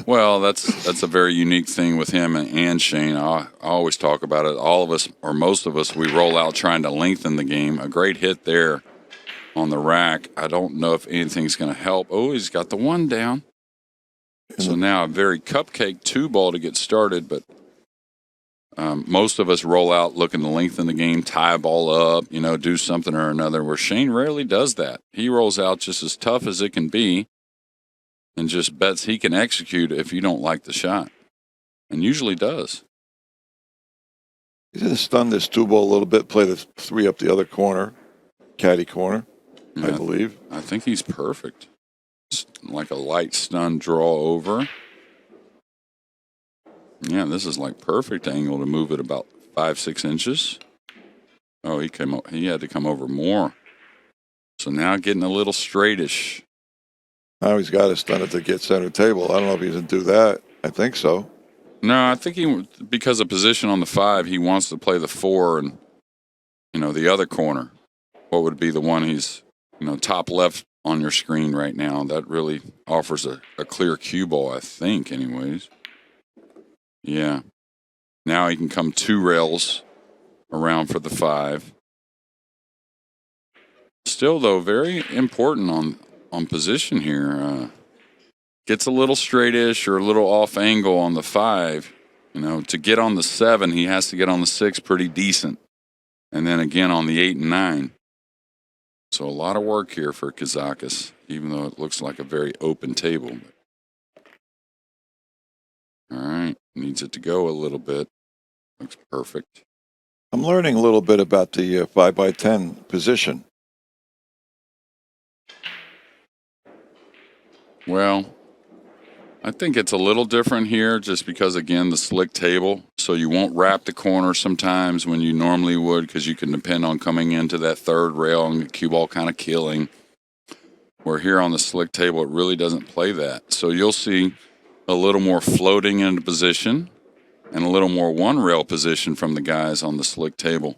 Well, that's a very unique thing with him and Shane. I always talk about it. All of us, or most of us, we roll out trying to lengthen the game. A great hit there on the rack. I don't know if anything's going to help. Oh, he's got the one down. So now a very cupcake 2-ball to get started, but most of us roll out looking to lengthen the game, tie a ball up, do something or another, where Shane rarely does that. He rolls out just as tough as it can be and just bets he can execute if you don't like the shot, and usually does. He's going to stun this 2-ball a little bit, play the 3 up the other corner, caddy corner, Yeah, I believe. I think he's perfect. It's like a light stun draw over. Yeah, this is like perfect angle to move it about 5-6 inches. Oh, he had to come over more. So now getting a little straightish. Now he's got to stun it to get center table. I don't know if he's going to do that. I think so. No, I think because of position on the 5, he wants to play the 4 and, the other corner. What would be the one he's, top left on your screen right now. That really offers a clear cue ball, I think, anyways. Yeah. Now he can come 2 rails around for the 5. Still, though, very important on position here. Gets a little straightish or a little off angle on the 5. To get on the 7, he has to get on the 6 pretty decent. And then again on the 8 and 9. So a lot of work here for Kazakis, even though it looks like a very open table. All right. Needs it to go a little bit. Looks perfect. I'm learning a little bit about the 5x10 position. Well, I think it's a little different here just because, again, the slick table. So you won't wrap the corner sometimes when you normally would because you can depend on coming into that 3rd rail and the cue ball kind of killing. Where here on the slick table, it really doesn't play that. So you'll see a little more floating into position and a little more 1-rail position from the guys on the slick table.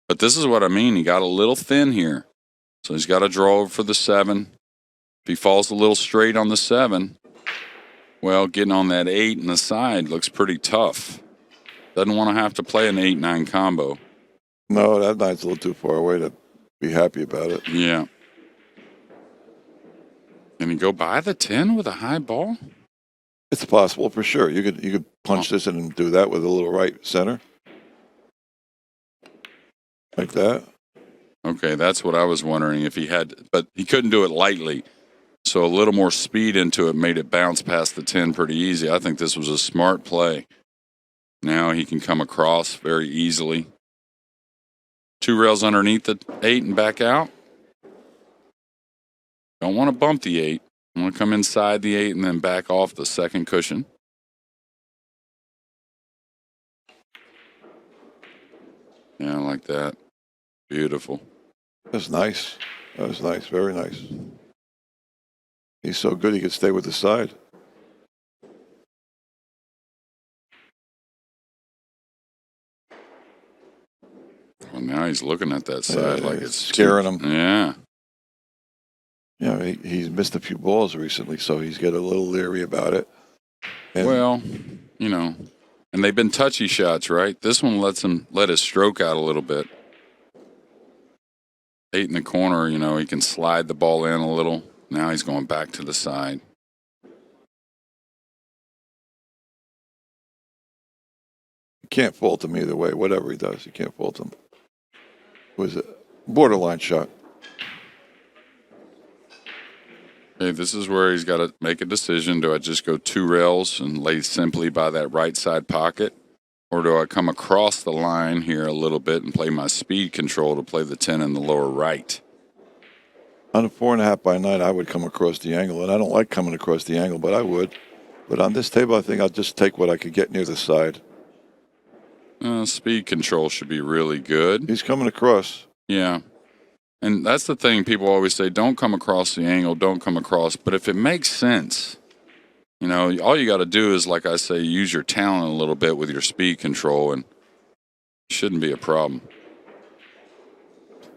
But this is what I mean. He got a little thin here. So he's got to draw over for the 7. If he falls a little straight on the 7, well, getting on that 8 and the side looks pretty tough. Doesn't want to have to play an 8-9 combo. No, that 9's a little too far away to be happy about it. Yeah. Can he go by the 10 with a high ball? It's possible for sure. You could punch this in and do that with a little right center. Like that. Okay, that's what I was wondering if he had, but he couldn't do it lightly. So a little more speed into it made it bounce past the 10 pretty easy. I think this was a smart play. Now he can come across very easily. 2 rails underneath the 8 and back out. Don't want to bump the 8. I want to come inside the 8 and then back off the 2nd cushion. Yeah, like that. Beautiful. That's nice. That was nice. Very nice. He's so good he could stay with the side. Well, now he's looking at that side like it's scaring him. Yeah. Yeah, he's missed a few balls recently, so he's get a little leery about it. And well, and they've been touchy shots, right? This one lets him let his stroke out a little bit. 8 in the corner, he can slide the ball in a little. Now he's going back to the side. you can't fault him either way. Whatever he does, you can't fault him. It was a borderline shot. Okay, this is where he's got to make a decision. Do I just go 2 rails and lay simply by that right side pocket? Or do I come across the line here a little bit and play my speed control to play the 10 in the lower right? On a 4.5 by 9, I would come across the angle, and I don't like coming across the angle, but I would. But on this table, I think I'll just take what I could get near the side. Speed control should be really good. He's coming across. Yeah. And that's the thing. People always say, don't come across the angle, don't come across. But if it makes sense, all you got to do is, like I say, use your talent a little bit with your speed control, and it shouldn't be a problem.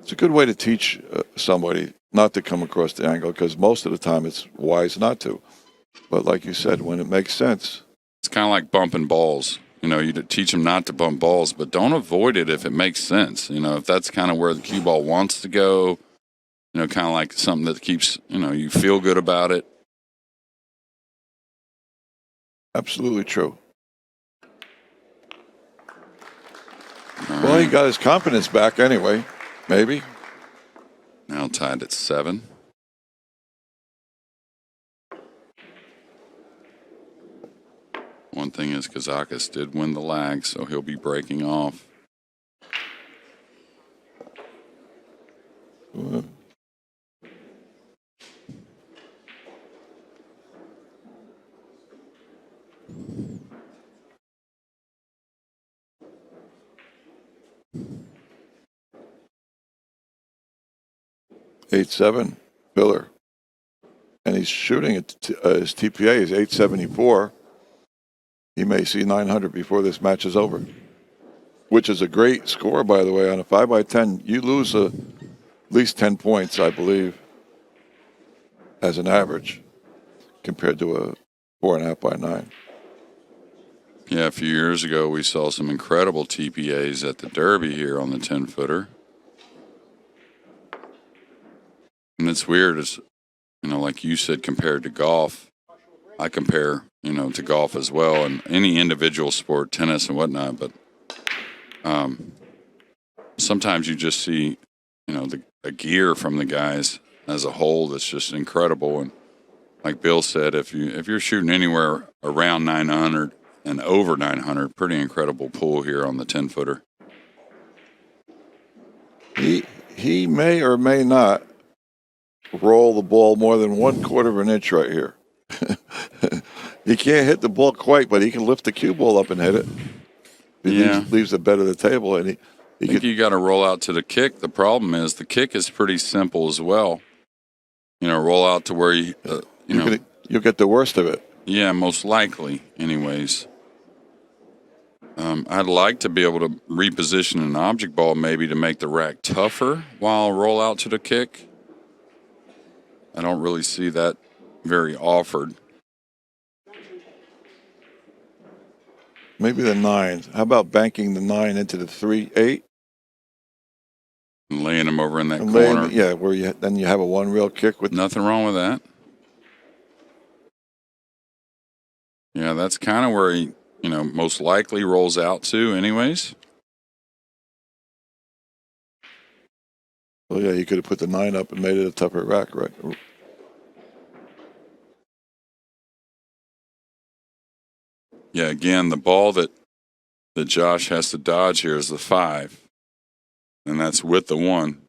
It's a good way to teach somebody not to come across the angle, because most of the time it's wise not to. But like you said, when it makes sense. It's kind of like bumping balls. You know, you teach them not to bump balls, but don't avoid it if it makes sense. You know, if that's kind of where the cue ball wants to go, you know, kind of like something that keeps, you know, you feel good about it. Absolutely true. Well, he got his confidence back anyway, maybe. Now tied at 7. One thing is Kazakis did win the lag, so he'll be breaking off. Uh, Eight seven filler, and he's shooting at his TPA is 874. He may see 900 before this match is over, which is a great score, by the way. On a 5x10, you lose at least 10 points, I believe, as an average, compared to a 4.5x9. Yeah, a few years ago we saw some incredible TPAs at the Derby here on the 10-footer. And it's weird, as you know, like you said, compared to golf. I compare, you know, to golf as well, and any individual sport, tennis and whatnot. But sometimes you just see, you know, the gear from the guys as a whole that's just incredible. And like Bill said, if you're shooting anywhere around 900 and over 900, pretty incredible pull here on the 10-footer. He may or may not roll the ball more than 1/4 of an inch right here. He can't hit the ball quite, but he can lift the cue ball up and hit it. He leaves the bed of the table, and I think you got to roll out to the kick. The problem is the kick is pretty simple as well. You know, roll out to where you'll get the worst of it. Yeah, most likely, anyways. I'd like to be able to reposition an object ball maybe to make the rack tougher while roll out to the kick. I don't really see that very offered. Maybe the 9. How about banking the 9 into the 3-8? And laying them over in that corner. Yeah, where then you have a one reel kick with. Nothing wrong with that. Yeah, that's kind of where he, you know, most likely rolls out to anyways. Well, yeah, you could have put the 9 up and made it a tougher rack, right? Yeah, again, the ball that Josh has to dodge here is the 5. And that's with the 1.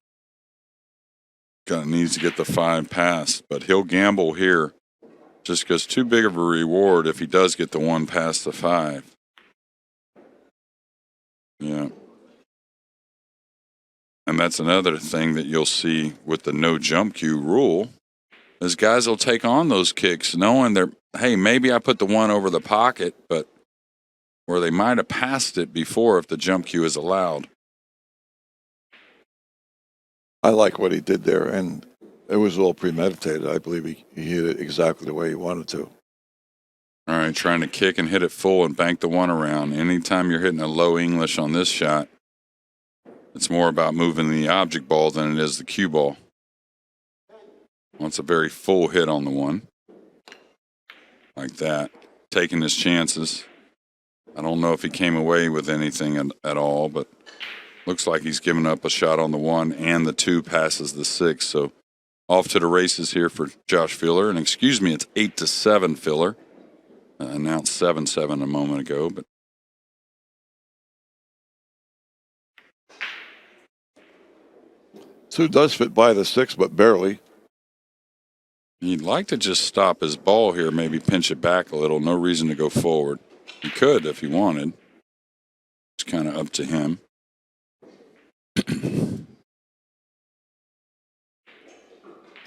Kind of needs to get the 5 past, but he'll gamble here just because too big of a reward if he does get the 1 past the 5. Yeah. And that's another thing that you'll see with the no jump cue rule is guys will take on those kicks knowing they're, hey, maybe I put the 1 over the pocket, but where they might have passed it before if the jump cue is allowed. I like what he did there, and it was all premeditated. I believe he hit it exactly the way he wanted to. All right, trying to kick and hit it full and bank the 1 around. Anytime you're hitting a low English on this shot, it's more about moving the object ball than it is the cue ball. Well, it's a very full hit on the 1. Like that. Taking his chances. I don't know if he came away with anything at all, but looks like he's given up a shot on the 1 and the 2 passes the 6. So off to the races here for Josh Filler. And excuse me, it's 8-7 Filler. Announced 7-7 a moment ago, but Two does fit by the 6, but barely. he'd like to just stop his ball here, maybe pinch it back a little. No reason to go forward. He could if he wanted. It's kind of up to him.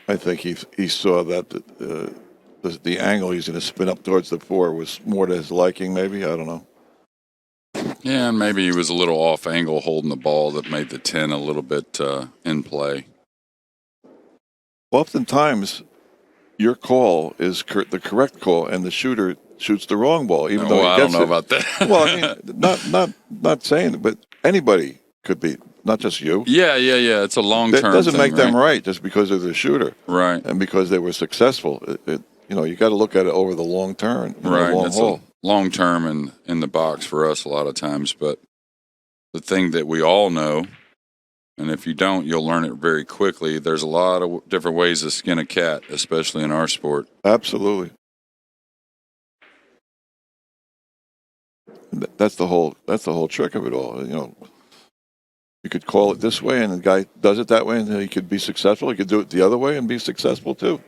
I think he saw that the angle he's going to spin up towards the 4 was more to his liking, maybe. I don't know. Yeah, and maybe he was a little off angle holding the ball that made the 10 a little bit in play. Oftentimes, your call is the correct call, and the shooter shoots the wrong ball, even though Well, he I gets don't know it. about that. Well, I mean, not saying it, but anybody could be, not just you. Yeah. It's a long That term. doesn't make them right right just because they're the shooter, Right. and because they were successful. You got to look at it over the long term, Right. long It's haul. a long term in the box for us a lot of times. But the thing that we all know, and if you don't, you'll learn it very quickly. There's a lot of different ways to skin a cat, especially in our sport. Absolutely. That's the whole trick of it all. You could call it this way, and the guy does it that way, and he could be successful. He could do it the other way and be successful too.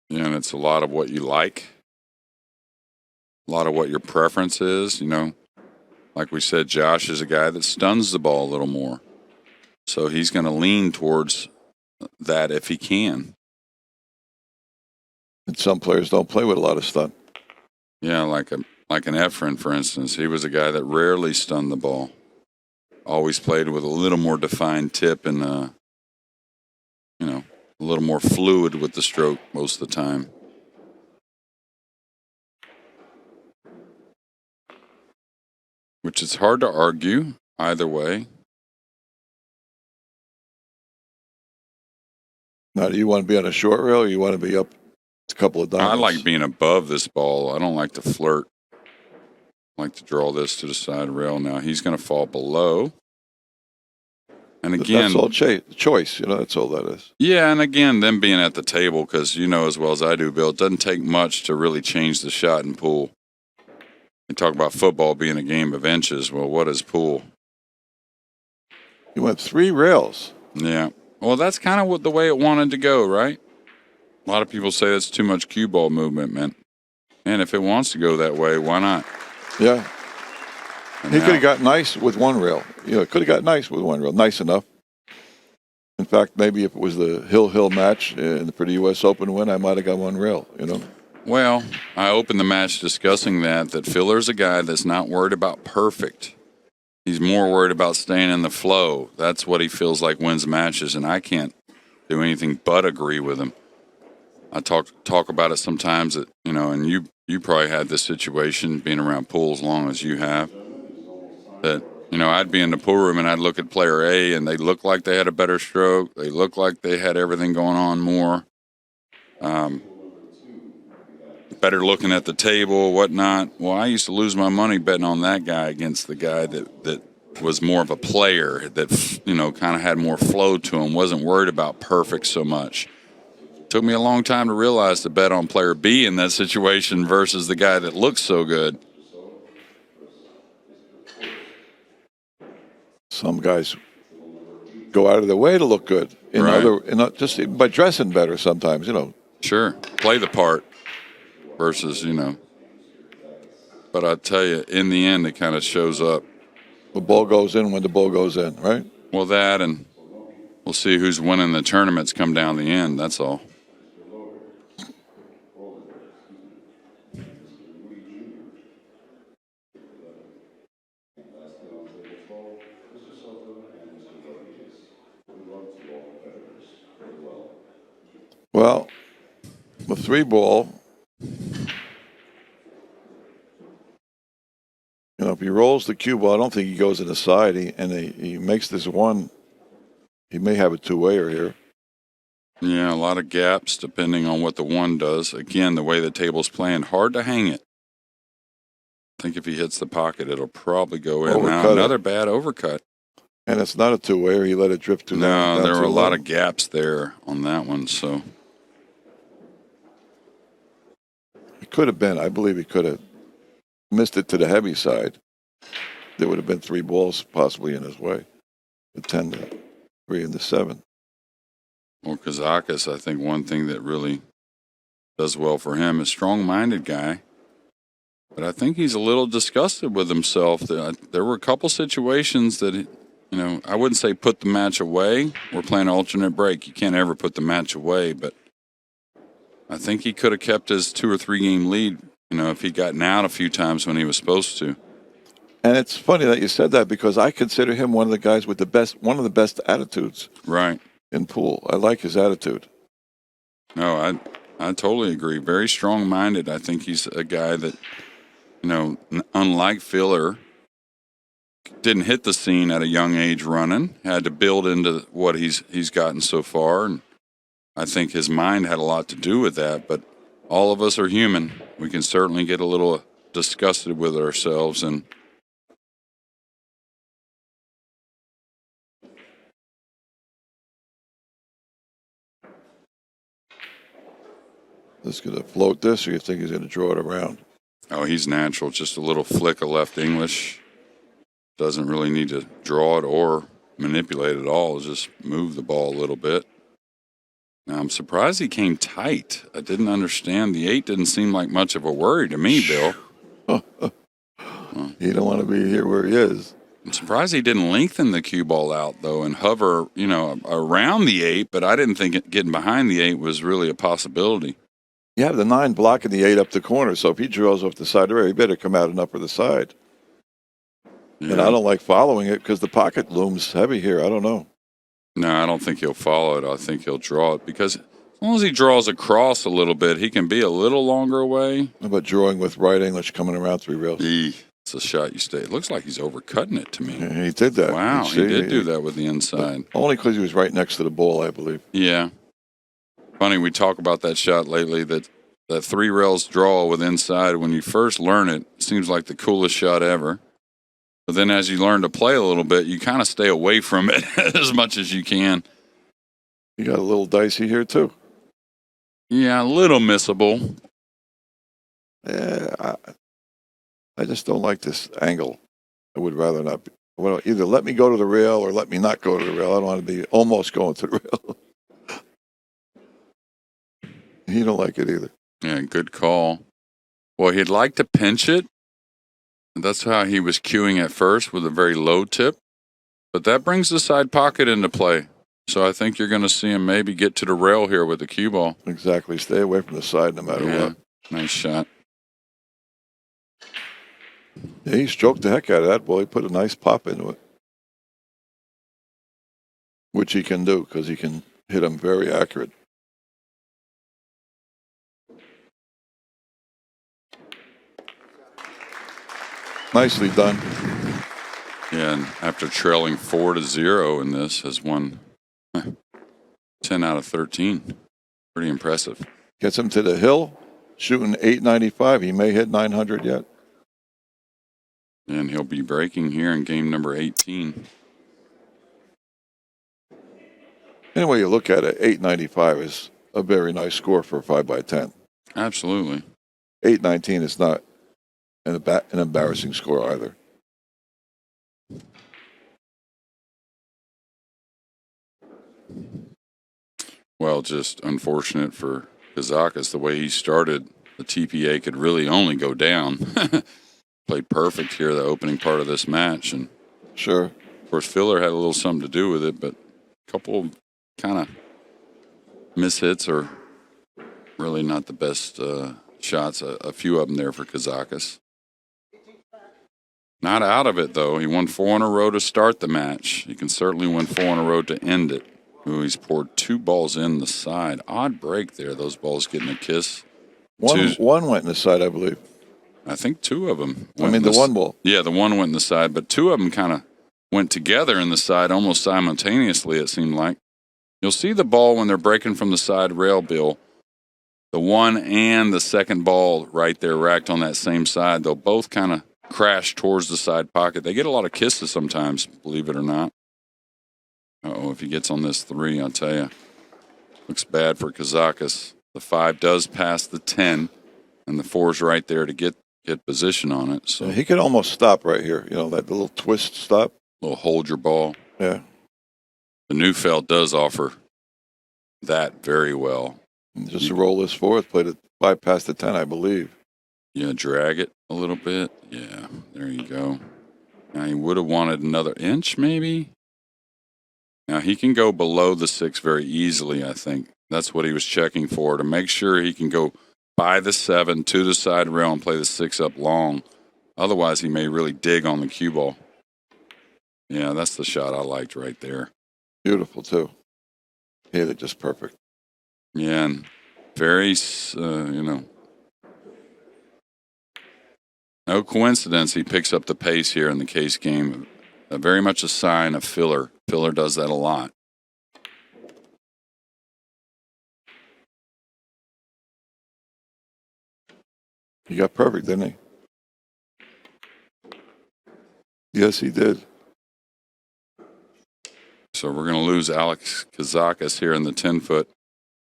Yeah, and it's a lot of what you like, a lot of what your preference is. Like we said, Josh is a guy that stuns the ball a little more. So he's going to lean towards that if he can. And some players don't play with a lot of stunt. Yeah, like an Efren, for instance. He was a guy that rarely stunned the ball. Always played with a little more defined tip and, a little more fluid with the stroke most of the time. Which is hard to argue either way. Now, do you want to be on a short rail, or you want to be up a couple of diamonds? I like being above this ball. I don't like to flirt. I like to draw this to the side rail. Now he's going to fall below. And again, that's all choice. That's all that is. Yeah, and again, them being at the table, because you know as well as I do, Bill, it doesn't take much to really change the shot in pool. You talk about football being a game of inches. Well, what is pool? You went 3 rails. Yeah. Well, that's kind of the way it wanted to go, right? A lot of people say that's too much cue ball movement, man. And if it wants to go that way, why not? Yeah. And He now- could have got nice with 1 rail. Could have got nice with 1 rail. Nice enough. In fact, maybe if it was the Hill match for the U.S. Open win, I might have got 1 rail, Well, I opened the match discussing that Filler's a guy that's not worried about perfect. He's more worried about staying in the flow. That's what he feels like wins matches, and I can't do anything but agree with him. I talk about it sometimes that, and you probably had this situation being around pool as long as you have, that, I'd be in the pool room and I'd look at player A and they look like they had a better stroke. They look like they had everything going on more. Better looking at the table, whatnot. Well, I used to lose my money betting on that guy against the guy that was more of a player, that, kind of had more flow to him, wasn't worried about perfect so much. Took me a long time to realize to bet on player B in that situation versus the guy that looks so good. Some guys go out of their way to look good. Just by dressing better sometimes, Sure, play the part versus, But I tell you, in the end, it kind of shows up. The ball goes in when the ball goes in, right? Well, that, and we'll see who's winning the tournaments come down the end, that's all. Well, the 3 ball, if he rolls the cue ball, I don't think he goes to the side. He makes this 1. He may have a 2-wayer here. Yeah, a lot of gaps depending on what the 1 does. Again, the way the table's playing, hard to hang it. I think if he hits the pocket, it'll probably go in. Now, another bad overcut. And it's not a 2-wayer. He let it drift too long. No, there were a lot of gaps there on that one, so. It could have been. I believe he could have missed it to the heavy side. There would have been 3 balls possibly in his way. The 10, the 3, and the 7. Well, Kazakis, I think one thing that really does well for him is strong-minded guy. But I think he's a little disgusted with himself. There were a couple situations that, I wouldn't say put the match away. We're playing alternate break. You can't ever put the match away. But I think he could have kept his 2 or 3 game lead, if he'd gotten out a few times when he was supposed to. And it's funny that you said that because I consider him one of the guys with one of the best attitudes. Right. in pool. I like his attitude. No, I totally agree. Very strong-minded. I think he's a guy that, unlike Filler, didn't hit the scene at a young age running. Had to build into what he's gotten so far, and I think his mind had a lot to do with that. But all of us are human. We can certainly get a little disgusted with ourselves, and Is going to float this, or you think he's going to draw it around? oh, he's natural. Just a little flick of left English. Doesn't really need to draw it or manipulate it at all. Just move the ball a little bit. Now, I'm surprised he came tight. I didn't understand. The 8 didn't seem like much of a worry to me, Bill. You don't want to be here where he is. I'm surprised he didn't lengthen the cue ball out, though, and hover, around the 8, but I didn't think getting behind the 8 was really a possibility. You have the 9 blocking the 8 up the corner, so if he draws off the side of the rail, he better come out and upper the side. Yeah. And I don't like following it because the pocket looms heavy here. I don't know. No, I don't think he'll follow it. I think he'll draw it because as long as he draws across a little bit, he can be a little longer away. How about drawing with right English coming around 3 rails? It's a shot you stay. It looks like he's overcutting it to me. Yeah, he did that. Wow, he did do that with the inside. Only because he was right next to the ball, I believe. Yeah. Funny, we talk about that shot lately, that 3 rails draw with inside. When you first learn it, it seems like the coolest shot ever. But then as you learn to play a little bit, you kind of stay away from it as much as you can. You got a little dicey here, too. Yeah, a little missable. Yeah, I just don't like this angle. I would rather not be. Well, either let me go to the rail or let me not go to the rail. I don't want to be almost going to the rail. You don't like it either. Yeah, good call. Well, he'd like to pinch it. That's how he was cueing at first, with a very low tip. But that brings the side pocket into play. So I think you're going to see him maybe get to the rail here with the cue ball. Exactly. Stay away from the side no matter what. Nice shot. Yeah, he stroked the heck out of that ball. He put a nice pop into it. Which he can do because he can hit them very accurate. Nicely done. Yeah, and after trailing 4-0 in this, has won 10 out of 13. Pretty impressive. Gets him to the hill, shooting 895. He may hit 900 yet. And he'll be breaking here in game number 18. Anyway, you look at it, 895 is a very nice score for a 5x10. Absolutely. 819 is not an embarrassing score either. Well, just unfortunate for Kazakis. The way he started, the TPA could really only go down. Played perfect here, the opening part of this match. And sure. Of course, Filler had a little something to do with it, but a couple kind of mishits are really not the best shots. A few of them there for Kazakis. Not out of it, though. He won 4 in a row to start the match. He can certainly win 4 in a row to end it. Ooh, he's poured 2 balls in the side. Odd break there, those balls getting a kiss. One went in the side, I believe. I think 2 of them. The one ball. Yeah, the one went in the side, but 2 of them kind of went together in the side almost simultaneously, it seemed like. You'll see the ball when they're breaking from the side rail, Bill. The one and the second ball right there racked on that same side. They'll both kind of crash towards the side pocket. They get a lot of kisses sometimes, believe it or not. If he gets on this 3, I'll tell you. Looks bad for Kazakis. The 5 does pass the 10, and the 4's right there to get position on it. So he could almost stop right here. You know, that little twist stop. Little hold your ball. Yeah. The Neufeld does offer that very well. Just to roll this forward, played it 5 past the 10, I believe. Yeah, drag it a little bit. Yeah, there you go. Now he would have wanted another inch, maybe. Now he can go below the 6 very easily, I think. That's what he was checking for, to make sure he can go by the 7 to the side rail and play the 6 up long. Otherwise, he may really dig on the cue ball. Yeah, that's the shot I liked right there. Beautiful, too. hit it just perfect. Yeah, and very, no coincidence he picks up the pace here in the Case game. Very much a sign of filler. Filler does that a lot. He got perfect, didn't he? Yes, he did. So we're going to lose Alex Kazakis here in the 10-foot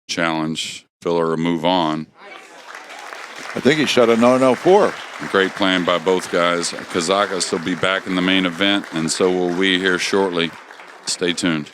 challenge. Filler will move on. I think he shot a 904. Great plan by both guys. Kazakis will be back in the main event, and so will we here shortly. Stay tuned.